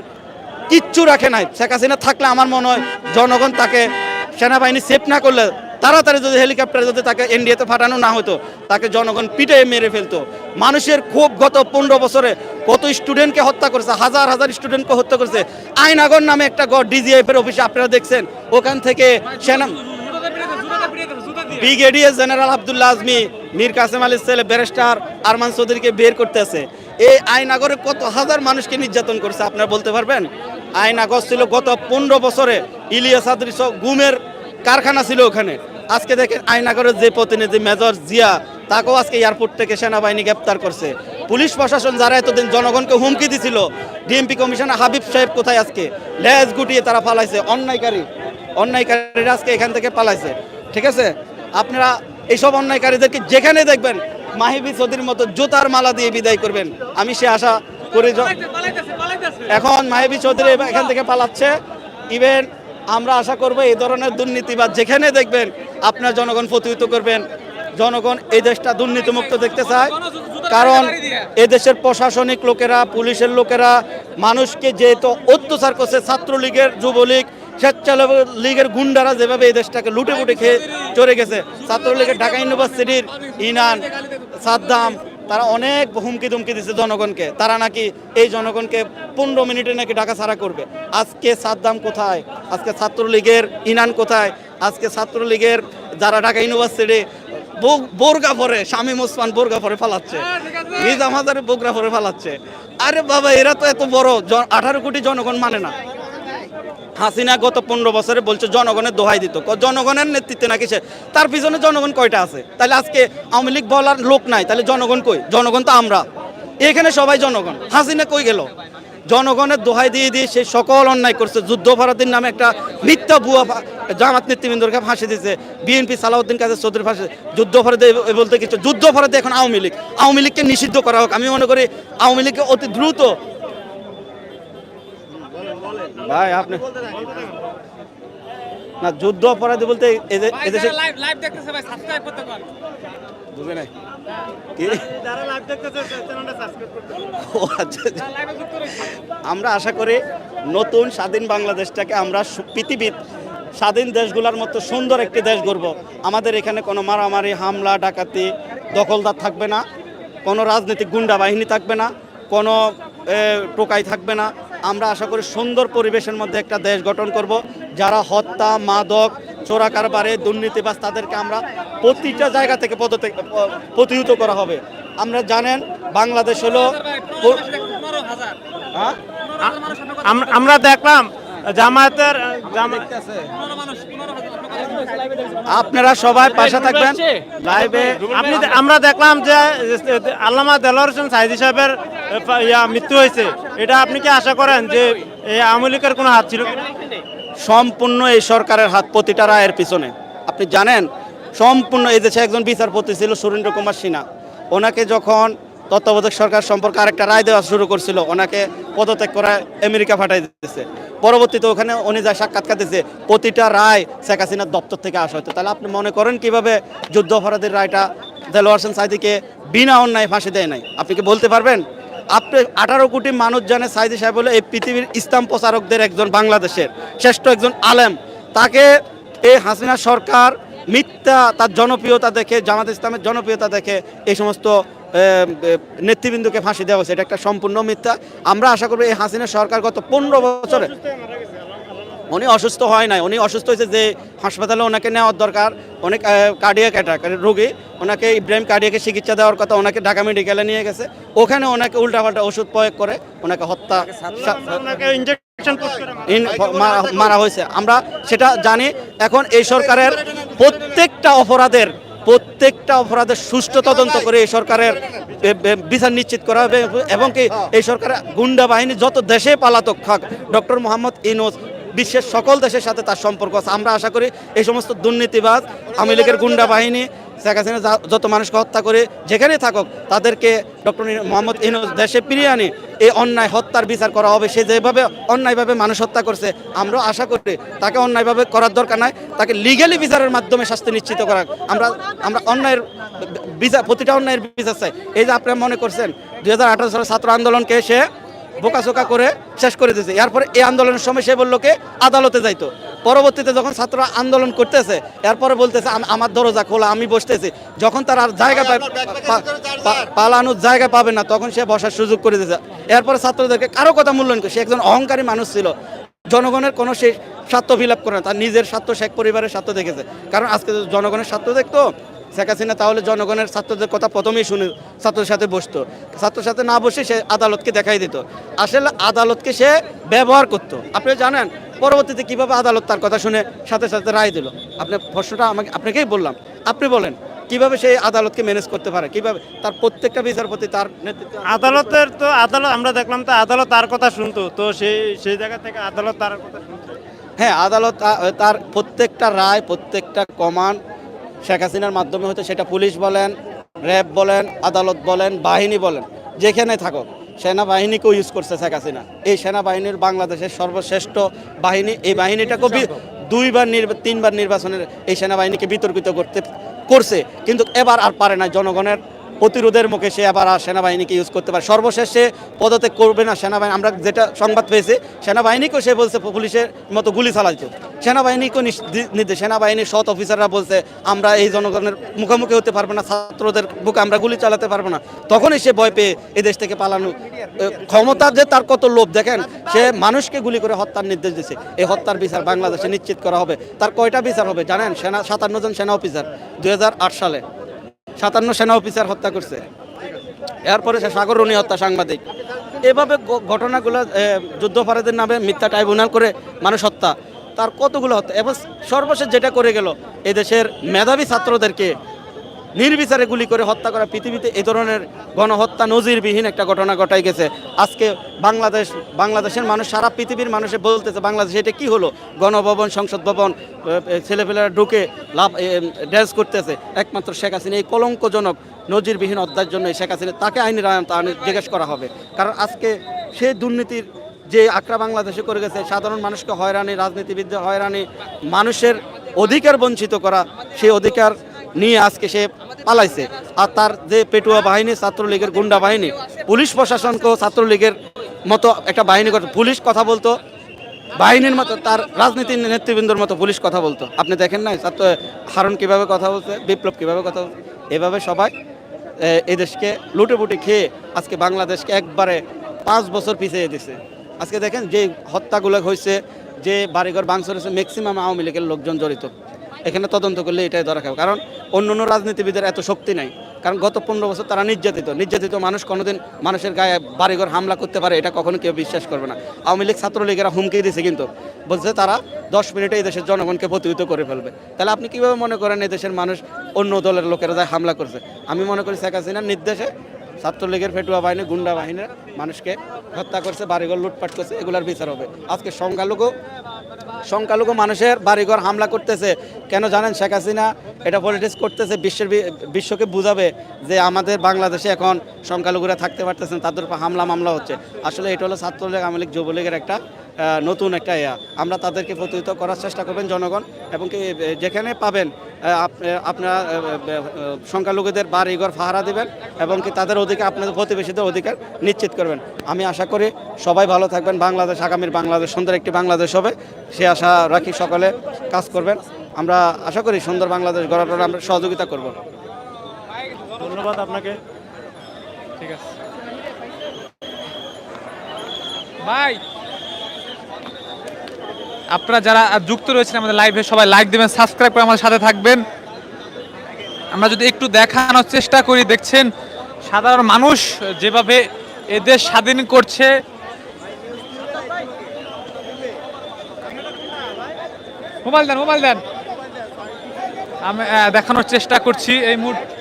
কিচ্ছু রাখে নাই। শেখ হাসিনা থাকলে আমার মনে হয় জনগণ তাকে, সেনাবাহিনী সেফ না করলে, তাড়াতাড়ি যদি হেলিকপ্টারে যদি তাকে ইন্ডিয়াতে পাঠানো না হতো, তাকে জনগণ পিটে মেরে ফেলতো। মানুষের খুব গত 15 বছরে কত স্টুডেন্টকে হত্যা করেছে, হাজার হাজার স্টুডেন্টকে হত্যা করেছে। আইনাগর নামে একটা ডিজিএফ এর অফিসে আপনারা দেখছেন, ওখান থেকে সেনা ব্রিগেডিয়ার জেনারেল আব্দুল্লাহ আজমি, মীর কাসেম আলীর ছেলে ব্যারিস্টার আরমান চৌধুরীকে বের করতেছে। এই আইনাগরে কত হাজার মানুষকে নির্যাতন করছে আপনারা বলতে পারবেন? আইনাগর ছিল গত 15 বছরে ইলিয়াস আদরি গুমের কারখানা ছিল ওখানে। আজকে দেখেন আইনাগরের যে প্রতিনিধি মেজর জিয়া, তাকেও আজকে এয়ারপোর্ট থেকে সেনাবাহিনী গ্রেপ্তার করছে। পুলিশ প্রশাসন যারা এতদিন জনগণকে হুমকি দিছিল, ডিএমপি কমিশনার হাবিব সাহেব কোথায়? আজকে লেজ গুটিয়ে তারা পালাইছে। অন্যায়কারীরা আজকে এখান থেকে পালাইছে। ঠিক আছে, আপনারা এইসব অন্যায়কারীদেরকে যেখানে দেখবেন মাহিবি চৌধুরীর মতো জুতার মালা দিয়ে বিদায় করবেন, আমি সে আশা করি। এখন মাহিবি চৌধুরী এখান থেকে পালাচ্ছে। ইভেন আমরা আশা করব এই ধরনের দুর্নীতিবাদ যেখানে দেখবেন আপনার জনগণ প্রতিহত করবেন। জনগণ এই দেশটা দুর্নীতিমুক্ত দেখতে চায়, কারণ এদেশের প্রশাসনিক লোকেরা, পুলিশের লোকেরা মানুষকে যেহেতু অত্যাচার করছে, ছাত্রলীগের, যুবলীগ, স্বেচ্ছালীগের গুন্ডারা যেভাবে এই দেশটাকে লুটে পুটে খেয়ে চলে গেছে, ছাত্রলীগের ঢাকা ইউনিভার্সিটির ইনান, সাদ্দাম, তারা অনেক হুমকি ধুমকি দিচ্ছে জনগণকে। তারা নাকি এই জনগণকে 15 মিনিটে নাকি ঢাকা ছাড়া করবে। আজকে সাদ্দাম কোথায়? আজকে ছাত্রলীগের ইনান কোথায়? আজকে ছাত্রলীগের যারা ঢাকা ইউনিভার্সিটি বোরকা পরে, শামীম ওসমান বোরকা পরে ফালাচ্ছে, নিজাম হাজারে বোরকা পরে ফালাচ্ছে। আরে বাবা, এরা তো এত বড় 18 কোটি জনগণ মানে না। হাসিনা গত 15 বছরে বলছে জনগণের দোহাই দিত, জনগণের নেতৃত্বে নাকি সে, তার পিছনে জনগণ কয়টা আছে? তাহলে আজকে আওয়ামী লীগ বলার লোক নাই, তাহলে জনগণ কই? জনগণ তো আমরা, এখানে সবাই জনগণ। হাসিনা কই গেল? জনগণের দোহাই দিয়ে দিয়ে সে সকল অন্যায় করছে। যুদ্ধাপরাধীর নামে একটা মিথ্যা ভুয়া জামাত নেতৃবৃন্দকে ফাঁসি দিয়েছে, বিএনপি সালাউদ্দিন কাদের চৌধুরী ফাঁসি। যুদ্ধাপরাধী বলতে কিছু, যুদ্ধাপরাধী এখন আওয়ামী লীগকে নিষিদ্ধ করা হোক। আমি মনে করি আওয়ামী লীগকে অতি দ্রুত, ভাই আপনি না, যুদ্ধ অপরাধী বলতে এদেশে লাইভ দেখতেছে ভাই, সাবস্ক্রাইব করতে পারেন, বুঝে নাই কি? ও আচ্ছা, আমরা আশা করি নতুন স্বাধীন বাংলাদেশটাকে আমরা পৃথিবীর স্বাধীন দেশগুলোর মতো সুন্দর একটি দেশ গড়ব। আমাদের এখানে কোনো মারামারি, হামলা, ডাকাতি, দখলদার থাকবে না, কোনো রাজনৈতিক গুন্ডা বাহিনী থাকবে না, কোনো টোকাই থাকবে না। আমরা আশা করি সুন্দর পরিবেশের মধ্যে একটা দেশ গঠন করব। যারা হত্যা, মাদক, চোরা কারবারে, দুর্নীতিবাজ তাদেরকে আমরা প্রতিটা জায়গা থেকে প্রতিহত করা হবে। আমরা জানেন বাংলাদেশ হলো হ্যাঁ? আমরা দেখলাম জামায়াতের আপনারা সবাই পাশে থাকবেন লাইভে। আমরা দেখলাম যে আল্লামা দেলোয়ার হোসেন সাইদি সাহেবের মৃত্যু হয়েছে, এটা আপনি কি আশা করেন যে এই আওয়ামী লীগের কোনো হাত ছিল কিনা? সম্পূর্ণ এই সরকারের হাত প্রতিটা রায়ের পিছনে। আপনি জানেন সম্পূর্ণ এই দেশে একজন বিচারপতি ছিল সুরেন্দ্র কুমার সিনহা, ওনাকে যখন তত্ত্বাবধায়ক সরকার সম্পর্কে আরেকটা রায় দেওয়া শুরু করছিল, ওনাকে পদত্যাগ করে আমেরিকা পাঠাই দিতেছে। পরবর্তীতে ওখানে উনি যা সাক্ষাৎকার দিয়েছে প্রতিটা রায় শেখ হাসিনার দপ্তর থেকে আসা হতো। তাহলে আপনি মনে করেন কিভাবে যুদ্ধ অপরাধের রায়টা দেলোয়ার হোসেন সাইদিকে বিনা অন্যায় ফাঁসি দেয় নাই? আপনি কি বলতে পারবেন? আপনি 18 কোটি মানুষ জানে সাইদি সাহেব হলো এই পৃথিবীর ইসলাম প্রচারকদের একজন, বাংলাদেশের শ্রেষ্ঠ একজন আলেম। তাকে এই হাসিনা সরকার মিথ্যা তার জনপ্রিয়তা দেখে, জামাত ইসলামের জনপ্রিয়তা দেখে এই সমস্ত নেতৃবৃন্দকে ফাঁসি দেওয়া হয়েছে। এটা একটা সম্পূর্ণ মিথ্যা। আমরা আশা করব এই হাসিনা সরকার গত 15 বছরে, উনি অসুস্থ হয় নাই, উনি অসুস্থ হয়েছে যে হাসপাতালে ওনাকে নেওয়ার দরকার, অনেক কার্ডিয়াক অ্যাটাক রোগী, ওনাকে ইব্রাহিম কার্ডিয়াকে চিকিৎসা দেওয়ার কথা, ওনাকে ঢাকা মেডিকেলে নিয়ে গেছে, ওখানে ওনাকে উল্টাপাল্টা ওষুধ প্রয়োগ করে ওনাকে হত্যা মারা হয়েছে। আমরা সেটা জানি। এখন এই সরকারের প্রত্যেকটা অপরাধের সুষ্ঠু তদন্ত করে এই সরকারের বিচার নিশ্চিত করা হবে এবং কি এই সরকারের গুন্ডা বাহিনী যত দেশে পালাতক থাক, ডক্টর মোহাম্মদ ইউনূস বিশ্বের সকল দেশের সাথে তার সম্পর্ক আছে। আমরা আশা করি এই সমস্ত দুর্নীতিবাজ, আওয়ামী লীগের গুন্ডা বাহিনী, শেখ হাসিনা যত মানুষকে হত্যা করে যেখানেই থাকুক তাদেরকে ডক্টর মোহাম্মদ ইউনূস দেশে ফিরিয়ে আনি এই অন্যায় হত্যার বিচার করা হবে। সে যেভাবে অন্যায়ভাবে মানুষ হত্যা করছে, আমরা আশা করি তাকে অন্যায়ভাবে করার দরকার নাই, তাকে লিগ্যালি বিচারের মাধ্যমে শাস্তি নিশ্চিত করা। আমরা অন্যায়ের বিচার, প্রতিটা অন্যায়ের বিচার চাই। এই যে আপনারা মনে করছেন 2018 সালের ছাত্র আন্দোলনকে সে বোকাচোকা করে শেষ করে দিয়েছে। এরপরে এই আন্দোলনের সময় সে বললো কে আদালতে যাইতো। পরবর্তীতে যখন ছাত্ররা আন্দোলন করতেছে এরপরে বলতেছে আমার দরজা খোলা, আমি বসতেছি। যখন তার আর জায়গা পালানোর জায়গা পাবে না তখন সে বসার সুযোগ করে দিয়েছে। এরপরে ছাত্রদেরকে কারো কথা মূল্যায়ন করে, সে একজন অহংকারী মানুষ ছিল, জনগণের কোনো সে স্বার্থ ফিলাপ করে না, তার নিজের স্বার্থ, শেখ পরিবারের স্বার্থ দেখেছে। কারণ আজকে জনগণের স্বার্থ দেখতো শেখ হাসিনা, তাহলে জনগণের ছাত্রদের কথা প্রথমেই শুনে ছাত্রের সাথে বসতো, ছাত্রের সাথে না বসে সে আদালতকে দেখাই দিত। আসলে আদালতকে সে ব্যবহার করত। আপনি জানেন পরবর্তীতে কিভাবে আদালত তার কথা শুনে সাথে সাথে রায় দিল। আপনি প্রশ্নটা আপনাকেই বললাম, আপনি বলেন কিভাবে সেই আদালতকে ম্যানেজ করতে পারে, কিভাবে তার প্রত্যেকটা বিচারপতি তার নেতৃত্বে আদালত আমরা দেখলাম তো আদালত তার কথা শুনতো, তো সেই জায়গা থেকে আদালত তার কথা শুনতো। হ্যাঁ, আদালত তার প্রত্যেকটা রায়, প্রত্যেকটা কমান্ড শেখ হাসিনার মাধ্যমে হয়তো, সেটা পুলিশ বলেন, র্যাব বলেন, আদালত বলেন, বাহিনী বলেন, যেখানে থাকুক সেনাবাহিনীকেও ইউজ করছে শেখ হাসিনা। এই সেনাবাহিনীর বাংলাদেশের সর্বশ্রেষ্ঠ বাহিনী। এই বাহিনীটাকেও 3বার নির্বাচনের এই সেনাবাহিনীকে বিতর্কিত করছে, কিন্তু এবার আর পারে না। জনগণের প্রতিরোধের মুখে সে আবার আর সেনাবাহিনীকে ইউজ করতে পারে। সর্বশেষ সে পদত্যাগ করবে না সেনাবাহিনী। আমরা যেটা সংবাদ পেয়েছি সেনাবাহিনীকেও সে বলছে পুলিশের মতো গুলি চালাইতো। সেনাবাহিনীকেও নির্দেশ, সেনাবাহিনীর সৎ অফিসাররা বলছে আমরা এই জনগণের মুখোমুখি হতে পারবো না, ছাত্রদের বুকে আমরা গুলি চালাতে পারবো না। তখনই সে ভয় পেয়ে এই দেশ থেকে পালানো ক্ষমতা, যে তার কত লোভ দেখেন, সে মানুষকে গুলি করে হত্যার নির্দেশ দিচ্ছে। এই হত্যার বিচার বাংলাদেশে নিশ্চিত করা হবে। তার কয়টা বিচার হবে জানেন? 57 জন সেনা অফিসার 2008 সালে 57 সেনা অফিসার হত্যা করছে। এরপরে সে সাগর রুনি হত্যা, সাংবাদিক। এভাবে ঘটনাগুলো যুদ্ধাপরাধের নামে মিথ্যা ট্রাইব্যুনাল করে মানুষ হত্যা, তার কতগুলো হত্যা। এবং সর্বশেষ যেটা করে গেল, এদেশের মেধাবী ছাত্রদেরকে নির্বিচারে গুলি করে হত্যা করা। পৃথিবীতে এই ধরনের গণহত্যা নজিরবিহীন একটা ঘটনা ঘটাই গেছে। আজকে বাংলাদেশের মানুষ, সারা পৃথিবীর মানুষে বলতেছে বাংলাদেশে এটা কি হলো? গণভবন, সংসদ ভবন, ছেলেপেলেরা ঢুকে ড্যান্স করতেছে। একমাত্র শেখ হাসিনা এই কলঙ্কজনক নজিরবিহীন অধ্যায়ের জন্য শেখ হাসিনা তাকে আইনের আওতায় জিজ্ঞেস করা হবে। কারণ আজকে সেই দুর্নীতির যে আক্রা বাংলাদেশে করে গেছে, সাধারণ মানুষকে হয়রানি, রাজনীতিবিদদের হয়রানি, মানুষের অধিকার বঞ্চিত করা, সেই অধিকার নিয়ে আজকে সে পালাইছে। আর তার যে পেটুয়া বাহিনী, ছাত্রলীগের গুন্ডা বাহিনী, পুলিশ প্রশাসনকেও ছাত্রলীগের মতো একটা বাহিনী করতো। পুলিশ কথা বলতো বাহিনীর মতো, তার রাজনীতির নেতৃবৃন্দর মতো পুলিশ কথা বলতো। আপনি দেখেন নাই ছাত্র হারুন কীভাবে কথা বলছে, বিপ্লব কীভাবে কথা বলছে। এভাবে সবাই এই দেশকে লুটেপুটে খেয়ে আজকে বাংলাদেশকে একবারে 5 বছর পিছিয়ে দিছে। আজকে দেখেন যে হত্যাগুলো হয়েছে, যে বাড়িঘর ভাঙচুর হয়েছে, ম্যাক্সিমাম আওয়ামী লীগের লোকজন জড়িত। এখানে তদন্ত করলে এটাই ধরা খাবে, কারণ অন্য অন্য রাজনীতিবিদের এত শক্তি নাই। কারণ গত 15 বছর তারা নির্যাতিত মানুষ কোনোদিন মানুষের গায়ে বাড়িঘর হামলা করতে পারে এটা কখনো কেউ বিশ্বাস করবে না। আওয়ামী লীগ ছাত্রলীগেরা হুমকি দিয়েছে, কিন্তু বলছে তারা 10 মিনিটে এই দেশের জনগণকে প্রতিহত করে ফেলবে। তাহলে আপনি কিভাবে মনে করেন এই দেশের মানুষ অন্য দলের লোকেরা যায় হামলা করছে? আমি মনে করি শেখ হাসিনার নির্দেশে ছাত্রলীগের ফেটুয়া বাহিনী, গুন্ডা বাহিনীরা মানুষকে হত্যা করছে, বাড়িঘর লুটপাট করছে, এগুলার বিচার হবে। আজকে সংখ্যালঘু মানুষের বাড়িঘর হামলা করতেছে কেন জানেন? শেখ হাসিনা এটা পলিটিক্স করতেছে, বিশ্বকে বুঝাবে যে আমাদের বাংলাদেশে এখন সংখ্যালঘুরা থাকতে পারতেছেন, তাদের উপর হামলা মামলা হচ্ছে। আসলে এটা হলো ছাত্রলীগ, আওয়ামী লীগ, যুবলীগের একটা নতুন একটা আমরা তাদেরকে প্রতিহত করার চেষ্টা করবেন জনগণ, এবং কি যেখানে পাবেন আপনারা সংখ্যালঘুদের বাড়িঘর পাহারা দেবেন, এবং কি তাদের অধিকার, আপনাদের প্রতিবেশীদের অধিকার নিশ্চিত করবেন। আমি আশা করি সবাই ভালো থাকবেন। বাংলাদেশ আগামীর বাংলাদেশ সুন্দর একটি বাংলাদেশ হবে, সে আশা রাখি। সকলে কাজ করবেন, আমরা আশা করি সুন্দর বাংলাদেশ গড়ার জন্য আমরা সহযোগিতা করব। ধন্যবাদ আপনাকে। ঠিক আছে ভাই, আপনারা যারা যুক্ত রয়েছেন আমাদের লাইভে সবাই লাইক দেবেন, সাবস্ক্রাইব করে আমাদের সাথে থাকবেন। আমরা যদি একটু দেখানোর চেষ্টা করি, দেখছেন সাধারণ মানুষ যেভাবে এদেশ স্বাধীন করছে। মোবাইল দেন আমি দেখানোর চেষ্টা করছি এই মুহূর্তে।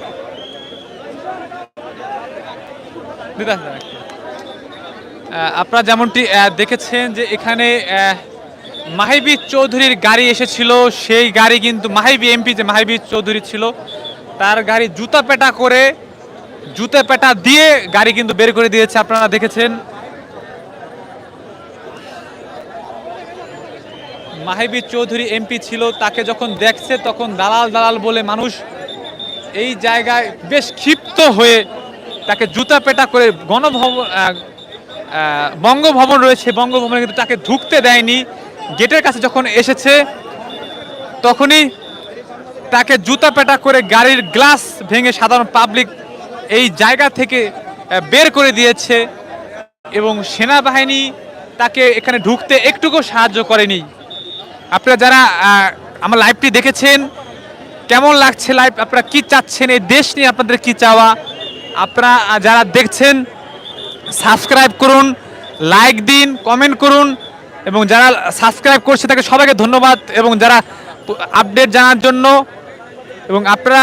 আপনারা যেমনটি দেখেছেন যে এখানে মাহিবি চৌধুরীর গাড়ি এসেছিল, সেই গাড়ি কিন্তু মাহিবি এমপি যে মাহিবি চৌধুরী ছিল তার গাড়ি জুতা পেটা দিয়ে গাড়ি কিন্তু বের করে দিয়েছে, আপনারা দেখেছেন। মাহিবি চৌধুরী এমপি ছিল, তাকে যখন দেখছে তখন দালাল বলে মানুষ এই জায়গায় বেশ ক্ষিপ্ত হয়ে তাকে জুতা পেটা করে বঙ্গভবন রয়েছে, বঙ্গভবনে কিন্তু তাকে ঢুকতে দেয়নি। গেটের কাছে যখন এসেছে তখনই তাকে জুতা পেটা করে গাড়ির গ্লাস ভেঙে সাধারণ পাবলিক এই জায়গা থেকে বের করে দিয়েছে, এবং সেনাবাহিনী তাকে এখানে ঢুকতে একটুকু সাহায্য করেনি। আপনারা যারা আমার লাইভটি দেখেছেন, কেমন লাগছে লাইভ? আপনারা কি চাচ্ছেন? এই দেশ নিয়ে আপনাদের কি চাওয়া? আপনারা যারা দেখছেন সাবস্ক্রাইব করুন, লাইক দিন, কমেন্ট করুন, এবং যারা সাবস্ক্রাইব করছে তাকে সবাইকে ধন্যবাদ। এবং যারা আপডেট জানার জন্য, এবং আপনারা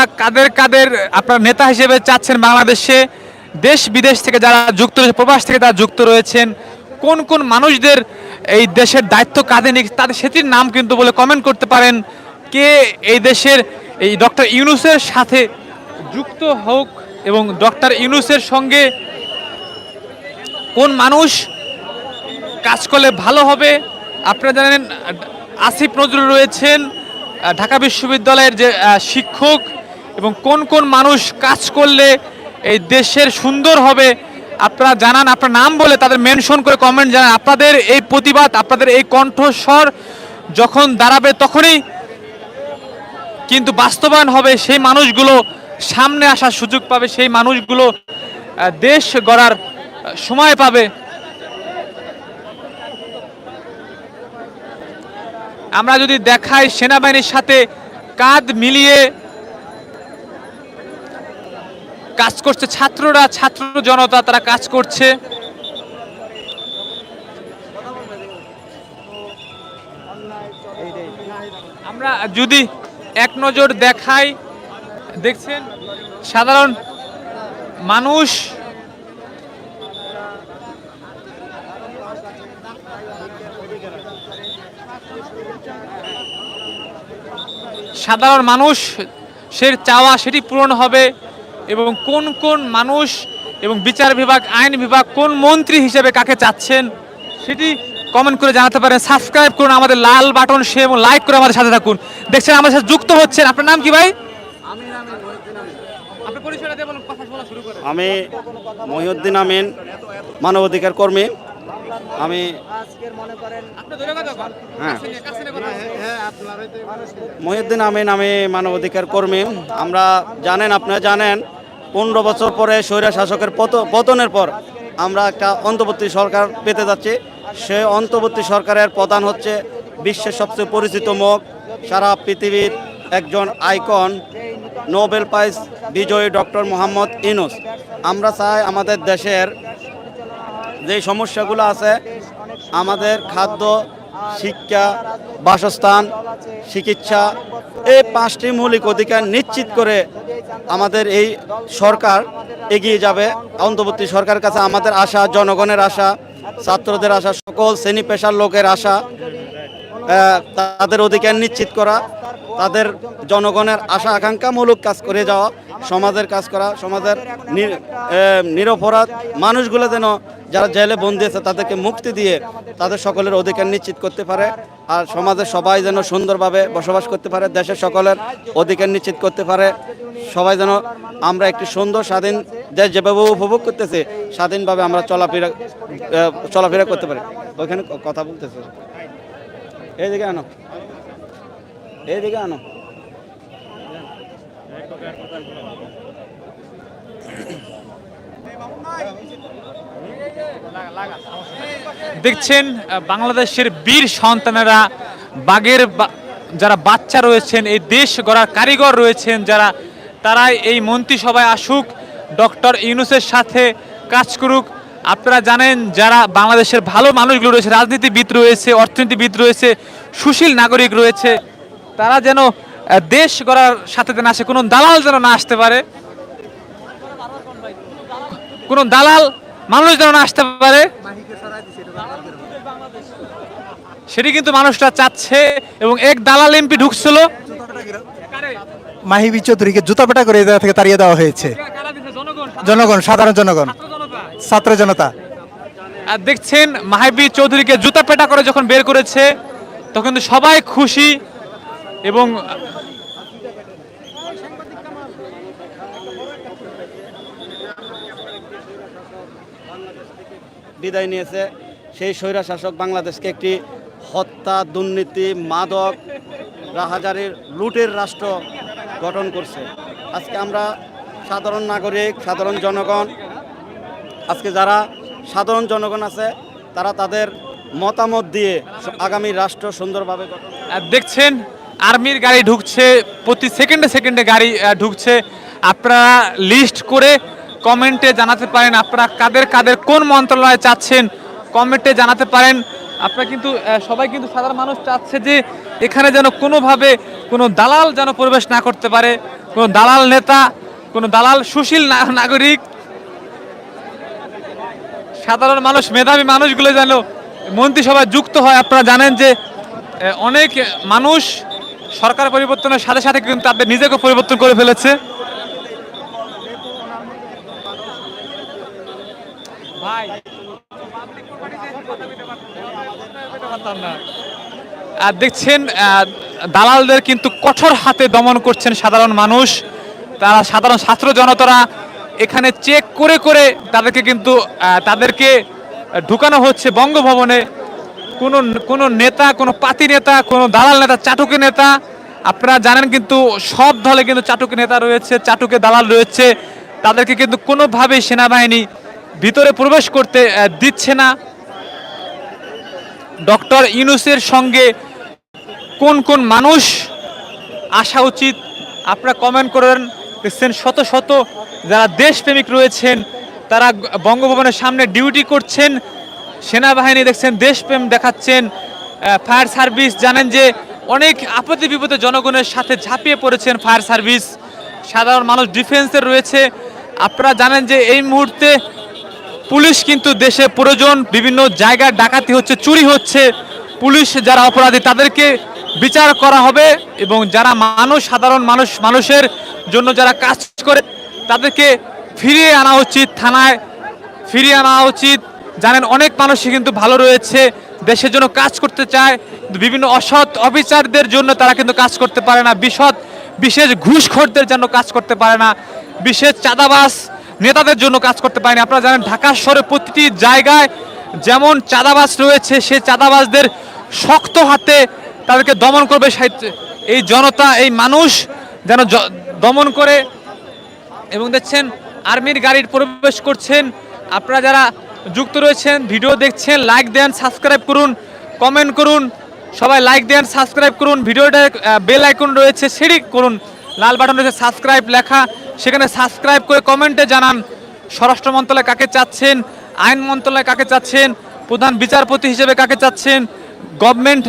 কাদের আপনারা নেতা হিসেবে চাচ্ছেন বাংলাদেশে, দেশ বিদেশ থেকে যারা যুক্ত রয়েছে, প্রবাস থেকে যারা যুক্ত রয়েছেন, কোন মানুষদের এই দেশের দায়িত্ব কাঁধে নিয়ে তাদের সেটির নাম কিন্তু বলে কমেন্ট করতে পারেন। কে এই দেশের এই ডক্টর ইউনূসের সাথে যুক্ত হোক, এবং ডক্টর ইউনূসের সঙ্গে কোন মানুষ কাজ করলে ভালো হবে। আপনারা জানেন আসিফ নজরুল রয়েছেন ঢাকা বিশ্ববিদ্যালয়ের যে শিক্ষক, এবং কোন মানুষ কাজ করলে এই দেশের সুন্দর হবে আপনারা জানান। আপনার নাম বলে তাদের মেনশন করে কমেন্ট জানান। আপনাদের এই প্রতিবাদ, আপনাদের এই কণ্ঠস্বর যখন দাঁড়াবে তখনই কিন্তু বাস্তবায়ন হবে, সেই মানুষগুলো সামনে আসার সুযোগ পাবে, সেই মানুষগুলো দেশ গড়ার সময় পাবে। আমরা যদি দেখাই সেনাবাহিনীর সাথে কাঁধ মিলিয়ে কাজ করছে ছাত্ররা, ছাত্র জনতা তারা কাজ করছে। আমরা যদি এক নজর দেখাই, দেখছেন সাধারণ মানুষ সে চাওয়া সেটি পূরণ হবে, এবং কোন মানুষ এবং বিচার বিভাগ, আইন বিভাগ, কোন মন্ত্রী হিসেবে কাকে চাচ্ছেন সেটি কমেন্ট করে জানাতে পারেন। সাবস্ক্রাইব করুন, আমাদের লাল বাটন সে এবং লাইক করে আমাদের সাথে থাকুন। দেখছেন আমাদের সাথে যুক্ত হচ্ছেন। আপনার নাম কি ভাই? আমি মহিউদ্দিন আমিন, মানবাধিকার কর্মী। আমি মহিউদ্দিন আমিন, আমি মানবাধিকার কর্মী। আপনারা জানেন 15 বছর পরে স্বৈরা শাসকের পতনের পর আমরা একটা অন্তর্বর্তী সরকার পেতে যাচ্ছি। সেই অন্তর্বর্তী সরকারের প্রধান হচ্ছে বিশ্বের সবচেয়ে পরিচিত মুখ, সারা পৃথিবীর একজন আইকন, নোবেল প্রাইজ বিজয়ী ডক্টর মোহাম্মদ ইউনূস। আমরা চাই আমাদের দেশের যে সমস্যাগুলো আছে, আমাদের খাদ্য, শিক্ষা, বাসস্থান, চিকিৎসা, এই 5টি মৌলিক অধিকার নিশ্চিত করে আমাদের এই সরকার এগিয়ে যাবে। অন্তর্বর্তী সরকারের কাছে আমাদের আশা, জনগণের আশা, ছাত্রদের আশা, সকল শ্রেণী পেশার লোকের আশা, তাদের অধিকার নিশ্চিত করা, তাদের জনগণের আশা আকাঙ্ক্ষামূলক কাজ করে যাওয়া, সমাজের কাজ করা, সমাজের নিরপরাধ মানুষগুলো যেন যারা জেলে বন্দী আছে তাদেরকে মুক্তি দিয়ে তাদের সকলের অধিকার নিশ্চিত করতে পারে, আর সমাজের সবাই যেন সুন্দরভাবে বসবাস করতে পারে, দেশের সকলের অধিকার নিশ্চিত করতে পারে, সবাই যেন আমরা একটি সুন্দর স্বাধীন দেশ যেভাবে উপভোগ করতেছি স্বাধীনভাবে আমরা চলাফেরা করতে পারি। ওইখানে কথা বলতেছে, এইদিকে আনো, এইদিকে আনো। দেখছেন বাংলাদেশের বীর সন্তানেরা, বাগের যারা বাচ্চা রয়েছেন, এই দেশ গড়ার কারিগর রয়েছেন যারা, তারাই এই মন্ত্রিসভায় আসুক, ডক্টর ইউনূসের সাথে কাজ করুক। আপনারা জানেন যারা বাংলাদেশের ভালো মানুষগুলো রয়েছে, রাজনীতিবিদ রয়েছে, অর্থনীতিবিদ রয়েছে, সুশীল নাগরিক রয়েছে, তারা যেন দেশ গড়ার সাথে যেন আসে, কোনো দালাল যেন না আসতে পারে, কোনো দালাল মানুষ যেন না আসতে পারে, সেটি কিন্তু মানুষরা চাচ্ছে। এবং এক দালাল এমপি ঢুকছিল, মাহিবি চৌধুরীকে জুতা পেটা করে এই জায়গা থেকে তাড়িয়ে দেওয়া হয়েছে। জনগণ, সাধারণ জনগণ, ছাত্র জনতা। আর দেখছেন মাহিবি চৌধুরীকে জুতা পেটা করে যখন বের করেছে তখন কিন্তু সবাই খুশি। এবং বিদায় নিয়েছে সেই স্বৈরা শাসক বাংলাদেশকে একটি হত্যা, দুর্নীতি, মাদক, রাহাজারির, লুটের রাষ্ট্র গঠন করছে। আজকে আমরা সাধারণ নাগরিক, সাধারণ জনগণ, আজকে যারা সাধারণ জনগণ আছে তারা তাদের মতামত দিয়ে আগামী রাষ্ট্র সুন্দরভাবে গঠন। দেখছেন আর্মির গাড়ি ঢুকছে, প্রতি সেকেন্ডে সেকেন্ডে গাড়ি ঢুকছে। আপনারা লিস্ট করে কমেন্টে জানাতে পারেন আপনারা কাদের কাদের কোন মন্ত্রণালয়ে চাচ্ছেন, কমেন্টে জানাতে পারেন। আপনারা কিন্তু সবাই কিন্তু সাধারণ মানুষ চাচ্ছে যে এখানে যেন কোনোভাবে কোনো দালাল যেন প্রবেশ না করতে পারে, কোনো দালাল নেতা, কোনো দালাল, সুশীল নাগরিক, সাধারণ মানুষ, মেধাবী মানুষগুলো যেন মন্ত্রিসভায় যুক্ত হয়। আপনারা জানেন যে অনেক মানুষ সরকার পরিবর্তনের সাথে সাথে কিন্তু তাদের নিজেকে পরিবর্তন করে ফেলেছে। আর দেখছেন দালালদের কিন্তু কঠোর হাতে দমন করছেন সাধারণ মানুষ, তারা সাধারণ ছাত্র জনতারা এখানে চেক করে করে তাদেরকে কিন্তু তাদেরকে ঢুকানো হচ্ছে বঙ্গভবনে। কোনো নেতা, কোনো পাতি নেতা, কোনো দালাল নেতা, চাটুকে নেতা, আপনারা জানেন কিন্তু সব দলে কিন্তু চাটুকে নেতা রয়েছে, চাটুকে দালাল রয়েছে, তাদেরকে কিন্তু কোনোভাবেই সেনাবাহিনী ভিতরে প্রবেশ করতে দিচ্ছে না। ডক্টর ইউনূসের সঙ্গে কোন কোন মানুষ আসা উচিত আপনারা কমেন্ট করেন। দেখছেন শত শত যারা দেশপ্রেমিক রয়েছেন তারা বঙ্গভবনের সামনে ডিউটি করছেন, সেনাবাহিনী দেখছেন দেশপ্রেম দেখাচ্ছেন, ফায়ার সার্ভিস জানেন যে অনেক আপত্তি বিপদে জনগণের সাথে ঝাঁপিয়ে পড়েছেন ফায়ার সার্ভিস, সাধারণ মানুষ ডিফেন্সের রয়েছে। আপনারা জানেন যে এই মুহূর্তে পুলিশ কিন্তু দেশে প্রয়োজন, বিভিন্ন জায়গায় ডাকাতি হচ্ছে, চুরি হচ্ছে, পুলিশ যারা অপরাধী তাদেরকে বিচার করা হবে এবং যারা মানুষ, সাধারণ মানুষের জন্য যারা কাজ করে তাদেরকে ফিরিয়ে আনা উচিত, থানায় ফিরিয়ে আনা উচিত। জানেন অনেক মানুষই কিন্তু ভালো রয়েছে, দেশের জন্য কাজ করতে চায়, বিভিন্ন অসৎ অফিসারদের জন্য তারা কিন্তু কাজ করতে পারে না, বিশেষ ঘুষখোরদের জন্য কাজ করতে পারে না, বিশেষ চাঁদাবাজ নেতাদের জন্য কাজ করতে পারে না। আপনারা জানেন ঢাকা শহরে প্রতিটি জায়গায় যেমন চাঁদাবাজ রয়েছে, সেই চাঁদাবাজদের শক্ত হাতে তাদেরকে দমন করবে এই জনতা, এই মানুষ যেন দমন করে। এবং দেখছেন আর্মির গাড়ির প্রবেশ করছেন, আপনারা যারা যুক্ত রয়েছেন, ভিডিও দেখছেন, লাইক দেন, সাবস্ক্রাইব করুন, কমেন্ট করুন। সবাই লাইক দেন, সাবস্ক্রাইব করুন, ভিডিওটা বেল আইকন রয়েছে সেটি করুন, লাল বাটন রয়েছে সাবস্ক্রাইব লেখা, সেখানে সাবস্ক্রাইব করে কমেন্টে জানান স্বরাষ্ট্র মন্ত্রণালয় কাকে চাচ্ছেন, আইন মন্ত্রণালয় কাকে চাচ্ছেন, প্রধান বিচারপতি হিসেবে কাকে চাচ্ছেন, গভর্নমেন্ট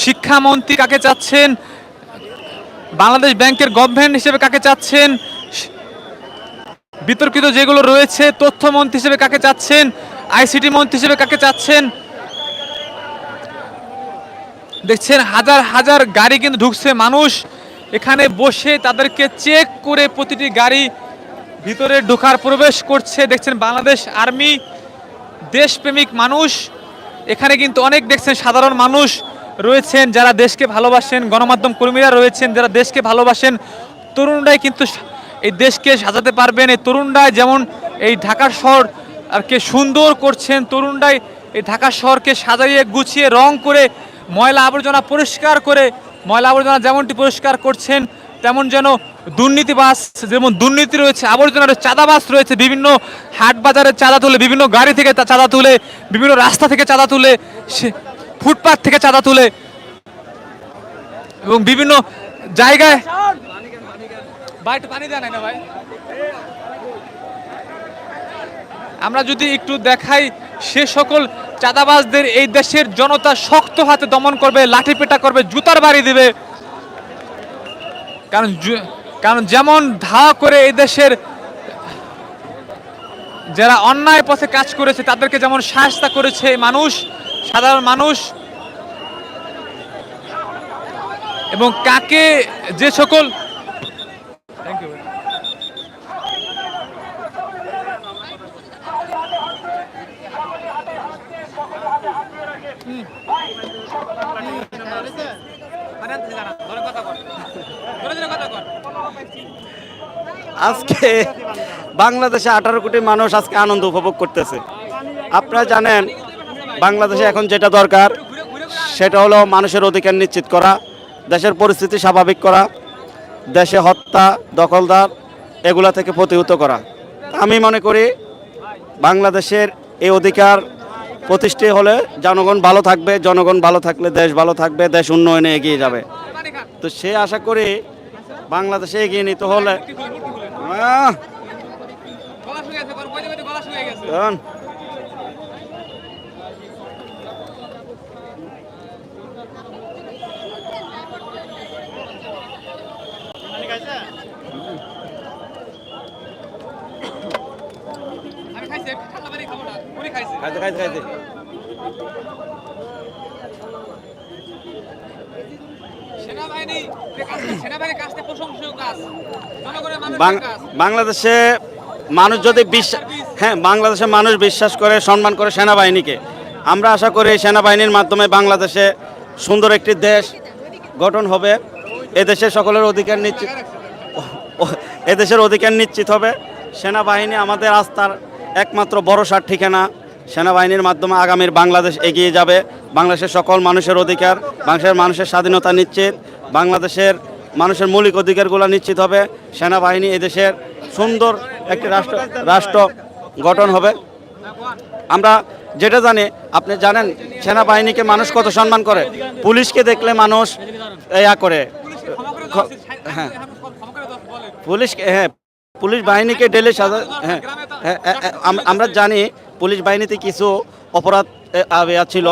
শিক্ষামন্ত্রী কাকে চাচ্ছেন, বাংলাদেশ ব্যাংকের গভর্নমেন্ট হিসেবে কাকে চাচ্ছেন, বিতর্কিত যেগুলো রয়েছে তথ্যমন্ত্রী হিসেবে কাকে চাচ্ছেন, আইসিটি মন্ত্রী হিসেবে কাকে চাচ্ছেন। দেখছেন হাজার হাজার গাড়ি কিন্তু ঢুকছে, মানুষ এখানে বসে তাদেরকে চেক করে প্রতিটি গাড়ি ভিতরে ঢোকার প্রবেশ করছে। দেখছেন বাংলাদেশ আর্মি, দেশপ্রেমিক মানুষ এখানে কিন্তু অনেক দেখছেন, সাধারণ মানুষ রয়েছেন যারা দেশকে ভালোবাসেন, গণমাধ্যম কর্মীরা রয়েছেন যারা দেশকে ভালোবাসেন। তরুণরাই কিন্তু এই দেশকে সাজাতে পারবেন। এই তরুণরাই যেমন এই ঢাকা শহর আর কে সুন্দর করছেন, তরুণরাই এই ঢাকা শহরকে সাজাইয়ে গুছিয়ে রং করে ময়লা আবর্জনা পরিষ্কার করে, ময়লা আবর্জনা যেমনটি পরিষ্কার করছেন তেমন যেন দুর্নীতিবাজ, যেমন দুর্নীতি রয়েছে, আবর্জনার চাঁদাবাজ রয়েছে, বিভিন্ন হাট বাজারে চাঁদা তুলে, বিভিন্ন গাড়ি থেকে চাঁদা তুলে, বিভিন্ন রাস্তা থেকে চাঁদা তুলে, ফুটপাথ থেকে চাঁদা তুলে এবং বিভিন্ন জায়গায় পানি দেয় না ভাই। আমরা যদি একটু দেখাই, সে সকল চাঁদাবাজদের এই দেশের জনতা শক্ত হাতে দমন করবে, লাঠিপেটা করবে, জুতার বাড়ি দিবে। কারণ যেমন ধাওয়া করে এই দেশের যারা অন্যায় পথে কাজ করেছে তাদেরকে যেমন শাস্তি করেছে মানুষ, সাধারণ মানুষ, এবং কাকে যে সকল আজকে বাংলাদেশে 18 কোটি মানুষ আজকে আনন্দ উপভোগ করতেছে। আপনারা জানেন বাংলাদেশে এখন যেটা দরকার সেটা হলো মানুষের অধিকার নিশ্চিত করা, দেশের পরিস্থিতি স্বাভাবিক করা, দেশে হত্যা, দখলদার এগুলা থেকে প্রতিহত করা। আমি মনে করি বাংলাদেশের এই অধিকার প্রতিষ্ঠিত হলে জনগণ ভালো থাকবে, জনগণ ভালো থাকলে দেশ ভালো থাকবে, দেশ উন্নয়নে এগিয়ে যাবে। তো সে আশা করি বাংলাদেশে এগিয়ে নিতে হলে খাইতে খাইতে খাইতে বাংলাদেশে মানুষ যদি বাংলাদেশে মানুষ বিশ্বাস করে, সম্মান করে সেনাবাহিনীকে। আমরা আশা করি সেনাবাহিনীর মাধ্যমে বাংলাদেশে সুন্দর একটি দেশ গঠন হবে, এদেশের সকলের অধিকার নিশ্চিত, এদেশের অধিকার নিশ্চিত হবে। সেনাবাহিনী আমাদের আস্থার একমাত্র ভরসার ঠিকানা। সেনাবাহিনীর মাধ্যমে আগামীর বাংলাদেশ এগিয়ে যাবে, বাংলাদেশের সকল মানুষের অধিকার, বাংলাদেশের মানুষের স্বাধীনতা নিশ্চিত, বাংলাদেশের মানুষের মৌলিক অধিকারগুলো নিশ্চিত হবে। সেনাবাহিনী এদেশের সুন্দর একটি রাষ্ট্র গঠন হবে। আমরা যেটা জানি, আপনি জানেন সেনাবাহিনীকে মানুষ কত সম্মান করে, পুলিশকে দেখলে মানুষ করে, হ্যাঁ পুলিশ বাহিনীকে ডেলি আমরা জানি পুলিশ বাহিনীতে কিছু অপরাধ ছিল,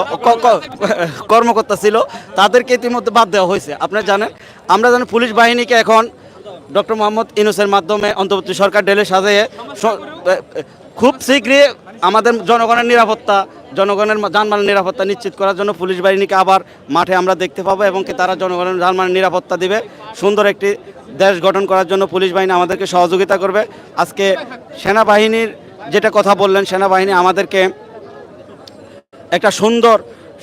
কর্মকর্তা ছিল, তাদেরকে ইতিমধ্যে বাদ দেওয়া হয়েছে। আপনারা জানেন, আমরা জানি পুলিশ বাহিনীকে এখন ডক্টর মোহাম্মদ ইউনূসের মাধ্যমে অন্তর্বর্তী সরকার ডেলে সাজিয়ে খুব শীঘ্রই আমাদের জনগণের নিরাপত্তা, জনগণের যানবাহনের নিরাপত্তা নিশ্চিত করার জন্য পুলিশ বাহিনীকে আবার মাঠে আমরা দেখতে পাবো এবং তারা জনগণের যানবাহনের নিরাপত্তা দিবে। সুন্দর একটি দেশ গঠন করার জন্য পুলিশ বাহিনী আমাদেরকে সহযোগিতা করবে। আজকে সেনাবাহিনীর যেটা কথা বললেন, সেনাবাহিনী আমাদেরকে একটা সুন্দর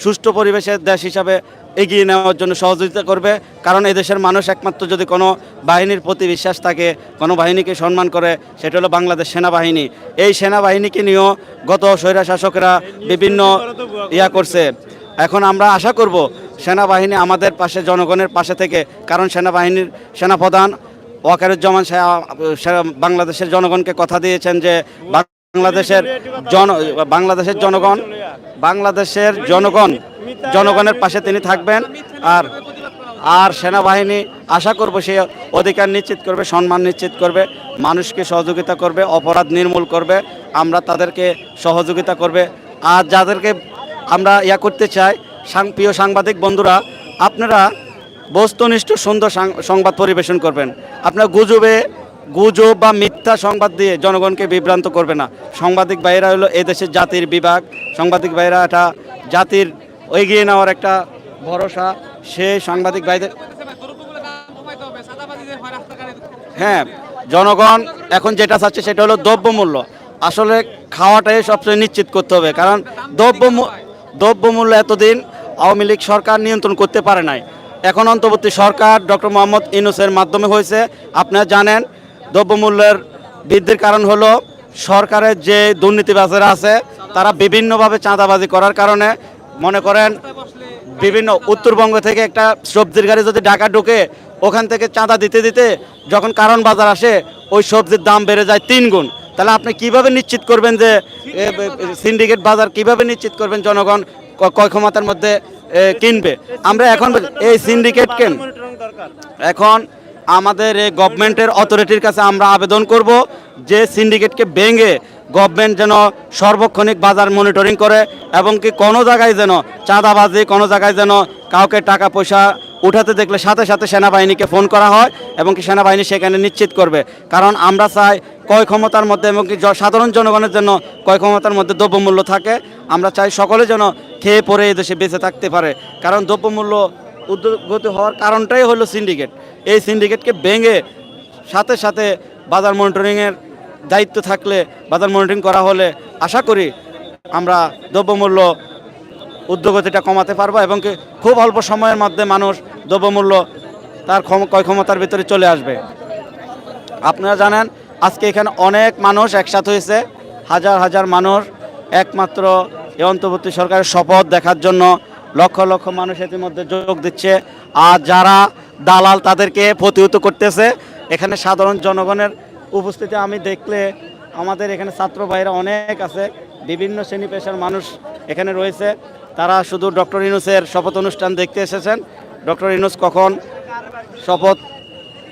সুষ্ঠু পরিবেশের দেশ হিসাবে এগিয়ে নেওয়ার জন্য সহযোগিতা করবে। কারণ এদেশের মানুষ একমাত্র যদি কোনো বাহিনীর প্রতি বিশ্বাস থাকে, কোনো বাহিনীকে সম্মান করে, সেটা হলো বাংলাদেশ সেনাবাহিনী। এই সেনাবাহিনীকে নিয়েও গত স্বৈরশাসকেরা বিভিন্ন করছে। এখন আমরা আশা করব সেনাবাহিনী আমাদের পাশে, জনগণের পাশে থেকে, কারণ সেনাবাহিনীর সেনাপ্রধান ওয়াকারুজ্জামান বাংলাদেশের জনগণকে কথা দিয়েছেন যে বাংলাদেশের জনগণের পাশে তিনি থাকবেন। আর সেনাবাহিনী আশা করব সে অধিকার নিশ্চিত করবে, সম্মান নিশ্চিত করবে, মানুষকে সহযোগিতা করবে, অপরাধ নির্মূল করবে, আমরা তাদেরকে সহযোগিতা করবে। আর যাদেরকে আমরা করতে চাই, প্রিয় সাংবাদিক বন্ধুরা, আপনারা বস্তুনিষ্ঠ সুন্দর সংবাদ পরিবেশন করবেন। আপনারা গুজব বা মিথ্যা সংবাদ দিয়ে জনগণকে বিভ্রান্ত করবে না। সাংবাদিক ভাইরা হলো এদেশের জাতির বিভাগ, সাংবাদিক ভাইরা এটা জাতির এগিয়ে নেওয়ার একটা ভরসা। সেই সাংবাদিক ভাইদের হ্যাঁ, জনগণ এখন যেটা চাচ্ছে সেটা হলো দ্রব্যমূল্য। আসলে খাওয়াটাই সবচেয়ে নিশ্চিত করতে হবে, কারণ দ্রব্যমূল্য এতদিন আওয়ামী লীগ সরকার নিয়ন্ত্রণ করতে পারে নাই। এখন অন্তর্বর্তী সরকার ডক্টর মোহাম্মদ ইউনূসের মাধ্যমে হয়েছে। আপনারা জানেন দ্রব্যমূল্যের বৃদ্ধির কারণ হলো সরকারের যে দুর্নীতিবাজেরা আছে তারা বিভিন্নভাবে চাঁদাবাজি করার কারণে, মনে করেন বিভিন্ন উত্তরবঙ্গ থেকে একটা সবজির গাড়ি যদি ঢাকা ঢুকে, ওখান থেকে চাঁদা দিতে দিতে যখন কারণ বাজার আসে ওই সবজির দাম বেড়ে যায় 3 গুণ। তাহলে আপনি কিভাবে নিশ্চিত করবেন যে সিন্ডিকেট বাজার কিভাবে নিশ্চিত করবেন জনগণ ক্রয় ক্ষমতার মধ্যে কিনবে? আমরা এখন এই সিন্ডিকেটকে এখন আমাদের এই গভর্নমেন্টের অথরিটির কাছে আমরা আবেদন করব যে সিন্ডিকেটকে ভেঙে গভর্নমেন্ট যেন সার্বক্ষণিক বাজার মনিটরিং করে, এবং কি কোনো জায়গায় যেন চাঁদাবাজি, কোনো জায়গায় যেন কাউকে টাকা পয়সা উঠাতে দেখলে সাথে সাথে সেনাবাহিনীকে ফোন করা হয়, এবং কি সেনাবাহিনী সেখানে নিশ্চিত করবে। কারণ আমরা চাই ক্রয় ক্ষমতার মধ্যে এবং কি সাধারণ জনগণের জন্য ক্রয় ক্ষমতার মধ্যে দ্রব্যমূল্য থাকে। আমরা চাই সকলে যেন খেয়ে পরে এই দেশে বেঁচে থাকতে পারে, কারণ দ্রব্যমূল্য ঊর্ধ্বগতি হওয়ার কারণটাই হলো সিন্ডিকেট। এই সিন্ডিকেটকে ভেঙে সাথে সাথে বাজার মনিটরিংয়ের দায়িত্ব থাকলে, বাজার মনিটরিং করা হলে আশা করি আমরা দ্রব্যমূল্য ঊর্ধ্বগতিটা কমাতে পারবো, এবং কি খুব অল্প সময়ের মধ্যে মানুষ দ্রব্যমূল্য তার ক্রয় ক্ষমতার ভিতরে চলে আসবে। আপনারা জানেন আজকে এখানে অনেক মানুষ একসাথে হয়েছে, হাজার হাজার মানুষ একমাত্র এই অন্তর্বর্তী সরকারের শপথ দেখার জন্য লক্ষ লক্ষ মানুষ ইতিমধ্যে যোগ দিচ্ছে। আর যারা দালাল তাদেরকে প্রতিহত করতেছে। এখানে সাধারণ জনগণের উপস্থিতি আমি দেখলে আমাদের এখানে ছাত্র ভাইরা অনেক আছে, বিভিন্ন শ্রেণী পেশার মানুষ এখানে রয়েছে। তারা শুধু ডক্টর ইউনূসের শপথ অনুষ্ঠান দেখতে এসেছেন। ডক্টর ইউনূস কখন শপথ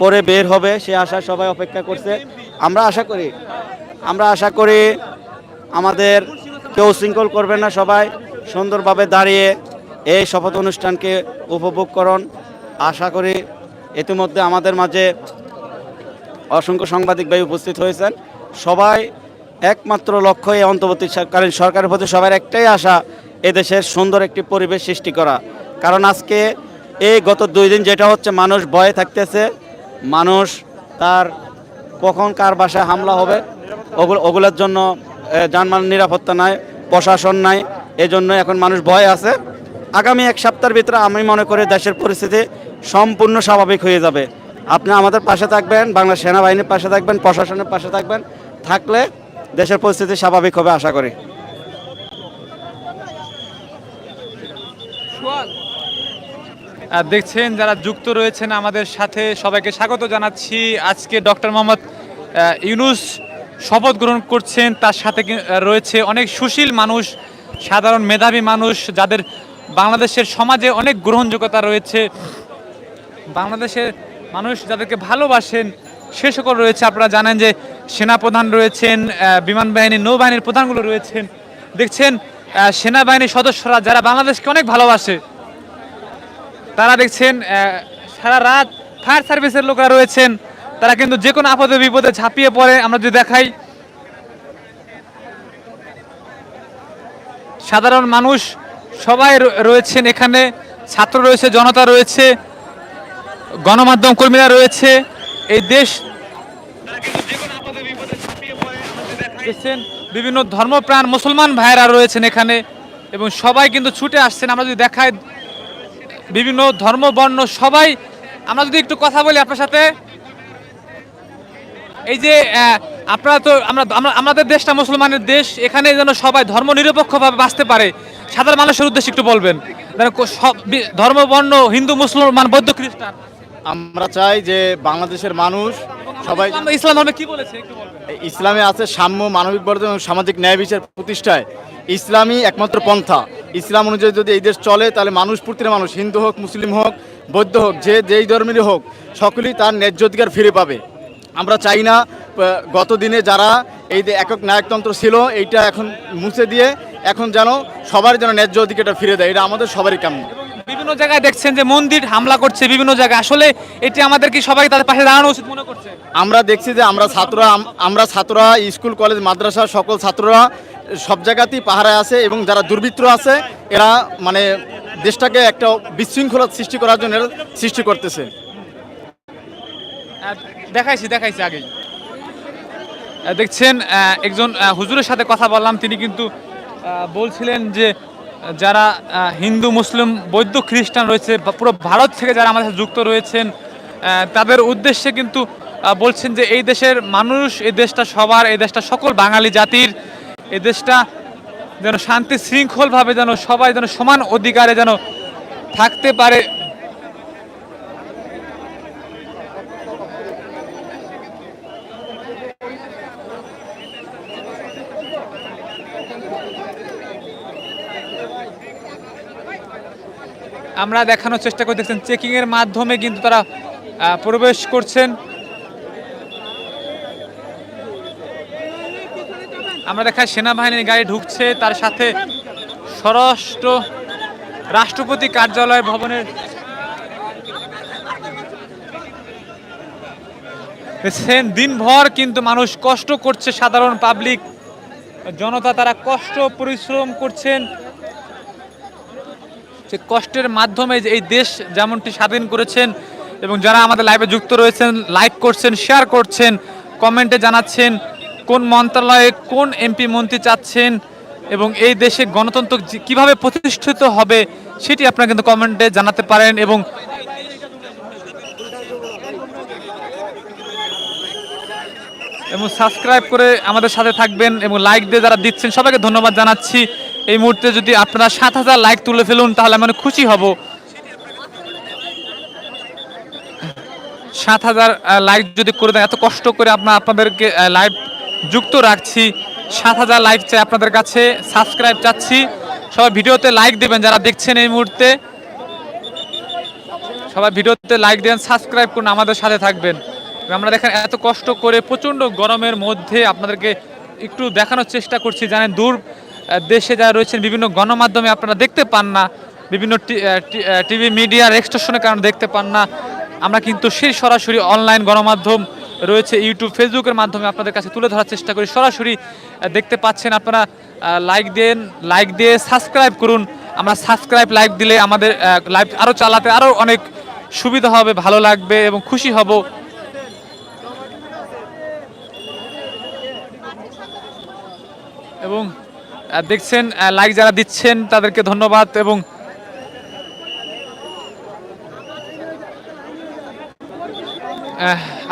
পরে বের হবে সে আশায় সবাই অপেক্ষা করছে। আমরা আশা করি আমাদের কেউ শৃঙ্খল করবে না, সবাই সুন্দরভাবে দাঁড়িয়ে এই শপথ অনুষ্ঠানকে উপভোগ করুন। আশা করি ইতিমধ্যে আমাদের মাঝে অসংখ্য সাংবাদিক ভাই উপস্থিত হয়েছেন। সবাই একমাত্র লক্ষ্য এই অন্তর্বর্তীকালীন সরকারের প্রতি সবার একটাই আশা, এদেশের সুন্দর একটি পরিবেশ সৃষ্টি করা। কারণ আজকে এই গত 2 দিন যেটা হচ্ছে, মানুষ ভয়ে থাকতেছে, মানুষ তার কখন কার বাসায় হামলা হবে ওগুলোর জন্য যানবাহন নিরাপত্তা নাই, প্রশাসন নাই, এজন্য এখন মানুষ ভয়ে আছে। আগামী 1 সপ্তাহের ভিতরে আমি মনে করি দেশের পরিস্থিতি সম্পূর্ণ স্বাভাবিক হয়ে যাবে। আপনি আমাদের পাশে থাকবেন, বাংলা সেনাবাহিনীর পাশে থাকবেন, প্রশাসনের পাশে থাকবেন, থাকলে দেশের পরিস্থিতি স্বাভাবিক হবে আশা করি। দেখছেন যারা যুক্ত রয়েছেন আমাদের সাথে সবাইকে স্বাগত জানাচ্ছি। আজকে ডক্টর মোহাম্মদ ইউনূস শপথ গ্রহণ করছেন, তার সাথে রয়েছে অনেক সুশীল মানুষ, সাধারণ মেধাবী মানুষ, যাদের বাংলাদেশের সমাজে অনেক গ্রহণযোগ্যতা রয়েছে, বাংলাদেশের মানুষ যাদেরকে ভালোবাসেন সে সকল রয়েছে। আপনারা জানেন যে সেনাপ্রধান রয়েছেন, বিমান বাহিনী, নৌবাহিনীর প্রধানগুলো রয়েছেন। দেখছেন সেনাবাহিনীর সদস্যরা যারা বাংলাদেশকে অনেক ভালোবাসে, তারা দেখছেন সারা রাত ফায়ার সার্ভিসের লোকরা রয়েছেন, তারা কিন্তু যে কোনো আপদে বিপদে ঝাঁপিয়ে পড়ে। আমরা যদি দেখাই, সাধারণ মানুষ সবাই রয়েছেন এখানে, ছাত্র রয়েছে, জনতা রয়েছে, গণমাধ্যম কর্মীরা রয়েছে। এই দেশ দেখছেন বিভিন্ন ধর্মপ্রাণ মুসলমান ভাইয়েরা রয়েছেন এখানে, এবং সবাই কিন্তু ছুটে আসছেন। আমরা যদি দেখাই বিভিন্ন ধর্ম বর্ণ সবাই, আমরা যদি একটু কথা বলি আপনার সাথে, এই যে আপনারা তো আমাদের দেশটা মুসলমানের দেশ, এখানে যেন সবাই ধর্ম নিরপেক্ষভাবে বাঁচতে পারে, সাধারণ মানুষের উদ্দেশ্যে একটু বলবেন। সব ধর্ম বর্ণ, হিন্দু মুসলমান বৌদ্ধ খ্রিস্টান আমরা চাই যে বাংলাদেশের মানুষ সবাই ইসলাম ধর্মে কি বলেছে একটু বলবেন? ইসলামে আছে সাম্য, মানবিক বর্ধন এবং সামাজিক ন্যায় বিচার প্রতিষ্ঠায় ইসলামই একমাত্র পন্থা। ইসলাম অনুযায়ী যদি এই দেশ চলে তাহলে মানুষ, প্রতিটা মানুষ, হিন্দু হোক, মুসলিম হোক, বৌদ্ধ হোক, যেই ধর্মেরই হোক, সকলেই তার ন্যায্য অধিকার ফিরে পাবে। আমরা চাই না গত দিনে যারা এই যে একক নায়কতন্ত্র ছিল এইটা এখন মুছে দিয়ে এখন যেন সবার যেন ন্যায্য অধিকারটা ফিরে দেয়, এটা আমাদের সবারই কাম্য। বিভিন্ন জায়গায় দেখছেন যে মন্দির হামলা করছে বিভিন্ন জায়গায়, আসলে এটি আমাদের কি সবাই তাদের পাশে দাঁড়ানো উচিত মনে করছে? আমরা দেখছি যে আমরা ছাত্ররা, স্কুল কলেজ মাদ্রাসা সকল ছাত্ররা সব জায়গাতেই পাহারায় আছে এবং যারা দুর্বৃত্ত আছে এরা মানে দেশটাকে একটা বিশৃঙ্খলা সৃষ্টি করার জন্য এরা সৃষ্টি করতেছে। দেখাইছি আগেই দেখছেন একজন হুজুরের সাথে কথা বললাম, তিনি কিন্তু বলছিলেন যে যারা হিন্দু, মুসলিম, বৌদ্ধ, খ্রিস্টান রয়েছে পুরো ভারত থেকে যারা আমাদের সাথে যুক্ত রয়েছেন তাদের উদ্দেশ্যে কিন্তু বলছেন যে এই দেশের মানুষ, এই দেশটা সবার, এই দেশটা সকল বাঙালি জাতির, এই দেশটা যেন শান্তি শৃঙ্খলভাবে যেন সবাই যেন সমান অধিকারে যেন থাকতে পারে। আমরা দেখানোর চেষ্টা করে দেখছেন চেকিং এর মাধ্যমে কিন্তু তারা প্রবেশ করছেন। আমরা দেখাই সেনাবাহিনীর গাড়ি ঢুকছে, তার সাথে স্বরাষ্ট্র রাষ্ট্রপতি কার্যালয় ভবনের দেখছেন দিনভর কিন্তু মানুষ কষ্ট করছে, সাধারণ পাবলিক জনতা তারা কষ্ট পরিশ্রম করছেন। সে কষ্টের মাধ্যমে যে এই দেশ যেমনটি স্বাধীন করেছেন এবং যারা আমাদের লাইভে যুক্ত রয়েছেন, লাইক করছেন, শেয়ার করছেন, কমেন্টে জানাচ্ছেন কোন মন্ত্রণালয়ে কোন এমপি মন্ত্রী চাচ্ছেন এবং এই দেশে গণতন্ত্র কিভাবে প্রতিষ্ঠিত হবে সেটি আপনারা কিন্তু কমেন্টে জানাতে পারেন। এবং সাবস্ক্রাইব করে আমাদের সাথে থাকবেন এবং লাইক দিয়ে যারা দিচ্ছেন সবাইকে ধন্যবাদ জানাচ্ছি। এই মুহূর্তে যদি আপনারা ৭,০০০ লাইক তুলে ফেলুন তাহলে আমি অনেক খুশি হব। ৭,০০০ লাইক যদি করে দেন, এত কষ্ট করে আপনাদেরকে লাইভ যুক্ত রাখছি, ৭,০০০ লাইক চাই আপনাদের কাছে, সাবস্ক্রাইব চাচ্ছি। সবাই ভিডিওতে লাইক দেবেন যারা দেখছেন এই মুহূর্তে, সবাই ভিডিওতে লাইক দেন, সাবস্ক্রাইব করুন, আমাদের সাথে থাকবেন। আমরা দেখেন এত কষ্ট করে প্রচণ্ড গরমের মধ্যে আপনাদেরকে একটু দেখানোর চেষ্টা করছি। জানেন দূর দেশে যারা রয়েছেন বিভিন্ন গণমাধ্যমে আপনারা দেখতে পান না, বিভিন্ন টিভি মিডিয়ার এক্সটেনশনের কারণে দেখতে পান না। আমরা কিন্তু সেই সরাসরি অনলাইন গণমাধ্যম রয়েছে ইউটিউব, ফেসবুকের মাধ্যমে আপনাদের কাছে তুলে ধরার চেষ্টা করি, সরাসরি দেখতে পাচ্ছেন আপনারা। লাইক দেন, লাইক দিয়ে সাবস্ক্রাইব করুন। আমরা সাবস্ক্রাইব লাইক দিলে আমাদের লাইভ আরও চালাতে আরও অনেক সুবিধা হবে, ভালো লাগবে এবং খুশি হব। এবং দেখছেন লাইক যারা দিচ্ছেন তাদেরকে ধন্যবাদ। এবং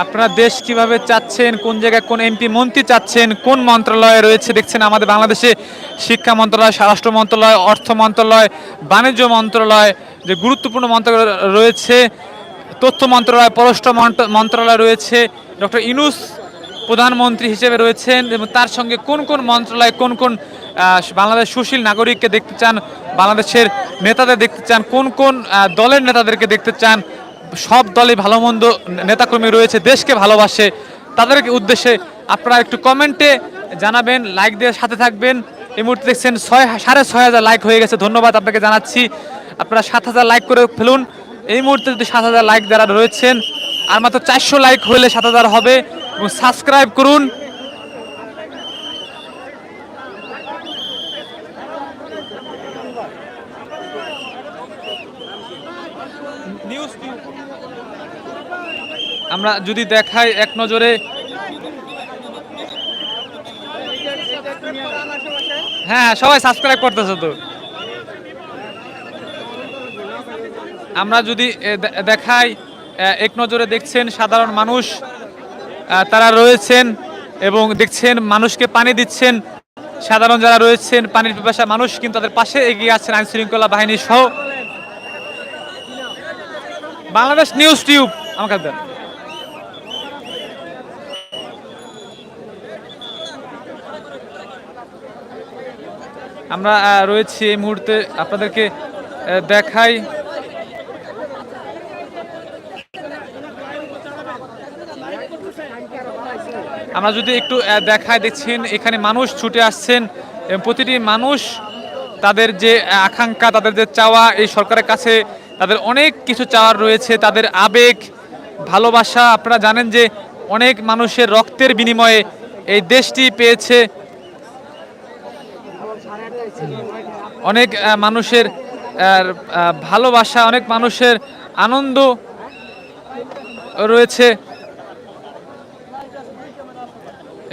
আপনারা দেশ কিভাবে চাচ্ছেন, কোন জায়গায় কোন এমপি মন্ত্রী চাচ্ছেন, কোন মন্ত্রণালয়ে রয়েছে দেখছেন আমাদের বাংলাদেশে শিক্ষা মন্ত্রণালয়, স্বরাষ্ট্র মন্ত্রণালয়, অর্থ মন্ত্রণালয়, বাণিজ্য মন্ত্রণালয়, যে গুরুত্বপূর্ণ মন্ত্রণালয় রয়েছে, তথ্য মন্ত্রণালয়, পররাষ্ট্র মন্ত্রণালয় রয়েছে, ডক্টর ইউনূস প্রধানমন্ত্রী হিসেবে রয়েছেন এবং তার সঙ্গে কোন কোন মন্ত্রণালয় কোন কোন বাংলাদেশ সুশীল নাগরিককে দেখতে চান, বাংলাদেশের নেতাদের দেখতে চান, কোন কোন দলের নেতাদেরকে দেখতে চান। সব দলে ভালো মন্দ নেতাকর্মী রয়েছে, দেশকে ভালোবাসে, তাদের উদ্দেশ্যে আপনারা একটু কমেন্টে জানাবেন, লাইক দিয়ে সাথে থাকবেন। এই মুহূর্তে দেখছেন ৬,৫০০ লাইক হয়ে গেছে, ধন্যবাদ আপনাকে জানাচ্ছি। আপনারা ৭,০০০ লাইক করে ফেলুন। এই মুহূর্তে যদি ৭,০০০ লাইক যারা রয়েছেন, আর মাত্র ৪০০ লাইক হলে ৭,০০০ হবে। এবং সাবস্ক্রাইব করুন। আমরা যদি দেখাই এক নজরে, হ্যাঁ সবাই সাবস্ক্রাইব করতেছে তো। আমরা যদি দেখাই এক নজরে দেখছেন সাধারণ মানুষ তারা রয়েছেন এবং দেখছেন মানুষকে পানি দিচ্ছেন। সাধারণ যারা রয়েছেন পানির পিপাসা মানুষ কিন্তু তাদের পাশে এগিয়ে আছেন আইন শৃঙ্খলা বাহিনী সহ। বাংলাদেশ নিউজ টিউব আমাকে দেন। আমরা রয়েছি এই মুহূর্তে, আপনাদেরকে দেখাই। আমরা যদি একটু দেখাই, দেখছেন এখানে মানুষ ছুটে আসছেন এবং প্রতিটি মানুষ তাদের যে আকাঙ্ক্ষা, তাদের যে চাওয়া, এই সরকারের কাছে তাদের অনেক কিছু চাওয়ার রয়েছে, তাদের আবেগ, ভালোবাসা। আপনারা জানেন যে অনেক মানুষের রক্তের বিনিময়ে এই দেশটি পেয়েছে, অনেক মানুষের ভালোবাসা, অনেক মানুষের আনন্দ রয়েছে।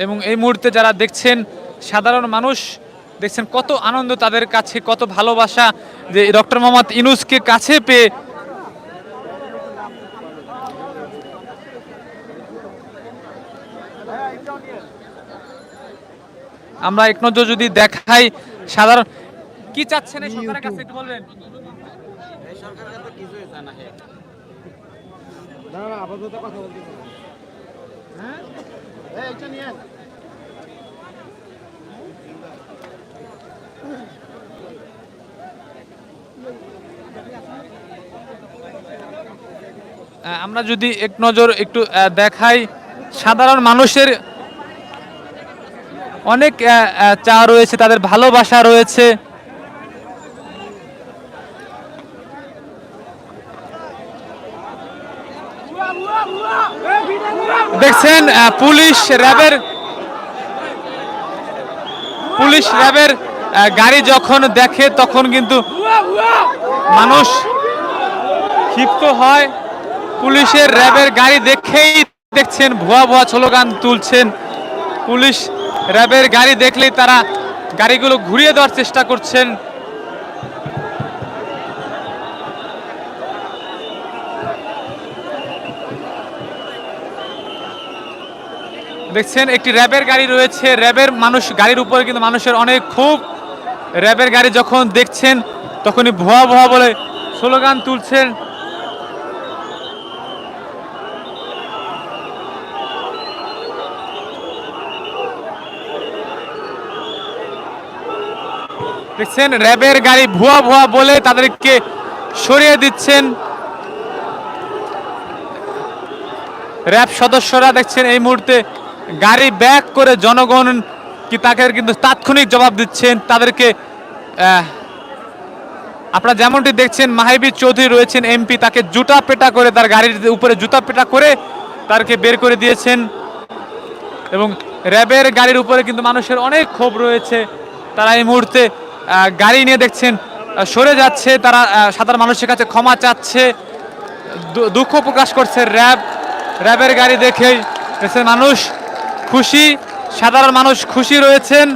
এবং এই মুহূর্তে যারা দেখছেন, সাধারণ মানুষ দেখছেন কত আনন্দ তাদের কাছে, কত ভালোবাসা যে ডক্টর মোহাম্মদ ইউনূসকে কাছে পেয়ে। আমরা এক নজর যদি দেখাই, সাধারণ কি চাচ্ছেন এই সরকারের কাছে একটু বলবেন? আমরা যদি এক নজর একটু দেখাই, সাধারণ মানুষের অনেক চাওয়া রয়েছে, তাদের ভালোবাসা রয়েছে। দেখছেন পুলিশ র্যাবের গাড়ি যখন দেখে তখন কিন্তু মানুষ ক্ষিপ্ত হয়। পুলিশের র্যাবের গাড়ি দেখেই দেখছেন ভুয়া ভুয়া স্লোগান তুলছেন। পুলিশ র্যাবের গাড়ি দেখলেই তারা গাড়িগুলো ঘুরিয়ে দেওয়ার চেষ্টা করছেন। দেখছেন একটি র্যাবের গাড়ি রয়েছে, র্যাবের মানুষ গাড়ির উপরে কিন্তু মানুষের অনেক ক্ষোভ। র্যাবের গাড়ি যখন দেখছেন তখনই ভুয়া ভুয়া বলে স্লোগান তুলছেন। দেখছেন র্যাবের গাড়ি ভুয়া ভুয়া বলে তাদেরকে সরিয়ে দিচ্ছেন। র্যাব সদস্যরা দেখছেন এই মুহূর্তে গাড়ি ব্যাক করে জনগণ কি তাকে কিন্তু তাৎক্ষণিক জবাব দিচ্ছেন তাদেরকে। আপনারা যেমনটি দেখছেন, মাহিবী চৌধুরী রয়েছেন এমপি, তাকে জুতা পেটা করে, তার গাড়ির উপরে জুতা পেটা করে তাকে বের করে দিয়েছেন। এবং র্যাবের গাড়ির উপরে কিন্তু মানুষের অনেক ক্ষোভ রয়েছে, তারা এই মুহূর্তে গাড়ি নিয়ে দেখছেন সরে যাচ্ছে, তারা সাধারণ মানুষের কাছে ক্ষমা চাচ্ছে, দুঃখ প্রকাশ করছে। র্যাবের গাড়ি দেখেই দেখছেন মানুষ খুশি, সাধারণ মানুষ খুশি রয়েছেন।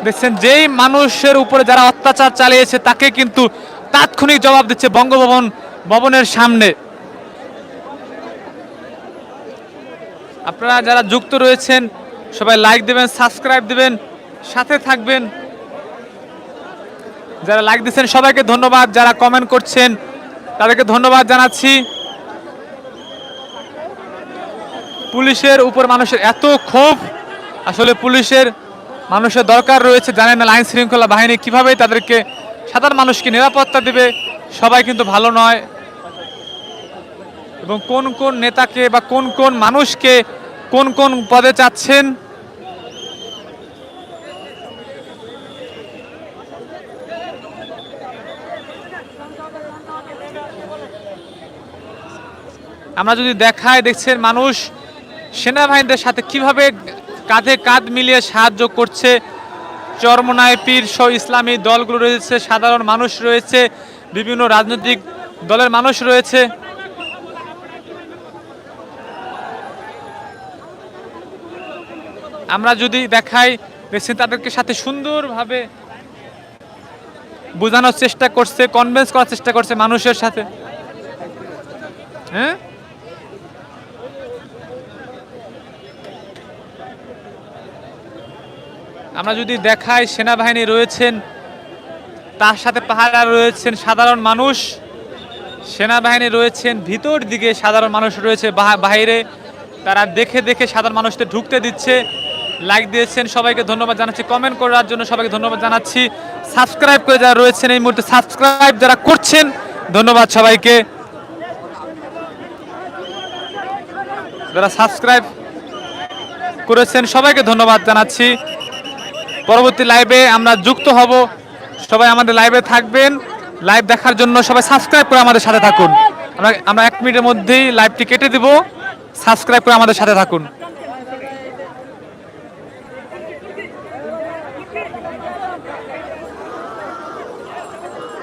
দেখছেন যেই মানুষের উপরে যারা অত্যাচার চালিয়েছে তাকে কিন্তু তাৎক্ষণিক জবাব দিচ্ছে ভবনের সামনে। আপনারা যারা যুক্ত রয়েছেন সবাই লাইক দিবেন, সাবস্ক্রাইব দিবেন, সাথে থাকবেন। যারা লাইক দিচ্ছেন সবাইকে ধন্যবাদ, যারা কমেন্ট করছেন তাদেরকে ধন্যবাদ জানাচ্ছি। পুলিশের উপর মানুষের এত ক্ষোভ, আসলে মানুষের দরকার রয়েছে, জানেন না আইন শৃঙ্খলা বাহিনী কিভাবে তাদেরকে সাধারণ মানুষকে নিরাপত্তা দিবে। সবাই কিন্তু ভালো নয়, এবং কোন কোন নেতাকে বা কোন কোন মানুষকে কোন কোন পদে চাচ্ছেন। আমরা যদি দেখাই, দেখছেন মানুষ সেনাবাহিনীদের সাথে কিভাবে কাঁধে কাঁধ মিলিয়ে সাহায্য করছে। চরমোনাই পীর সহ ইসলামী দলগুলো রয়েছে, সাধারণ মানুষ রয়েছে, বিভিন্ন রাজনৈতিক দলের মানুষ রয়েছে। আমরা যদি দেখাই, দেখছেন তাদেরকে সাথে সুন্দরভাবে বোঝানোর চেষ্টা করছে, কনভিন্স করার চেষ্টা করছে মানুষের সাথে। হ্যাঁ, আমরা যদি দেখাই সেনাবাহিনী রয়েছেন, তার সাথে পাহারা রয়েছেন সাধারণ মানুষ। সেনাবাহিনী রয়েছেন ভিতর দিকে, সাধারণ মানুষ রয়েছে বাইরে, তারা দেখে দেখে সাধারণ মানুষদের ঢুকতে দিচ্ছে। লাইক দিয়েছেন, সবাইকে ধন্যবাদ জানাচ্ছি। কমেন্ট করার জন্য সবাইকে ধন্যবাদ জানাচ্ছি। সাবস্ক্রাইব করে যারা রয়েছেন এই মুহূর্তে সাবস্ক্রাইব যারা করছেন, ধন্যবাদ সবাইকে। যারা সাবস্ক্রাইব করেছেন সবাইকে ধন্যবাদ জানাচ্ছি। পরবর্তী লাইভে আমরা যুক্ত হব, সবাই আমাদের লাইভে থাকবেন। লাইভ দেখার জন্য সবাই সাবস্ক্রাইব করে আমাদের সাথে থাকুন। আমরা 1 মিনিটের মধ্যেই লাইভটি কেটে দিব, সাবস্ক্রাইব করে আমাদের সাথে থাকুন।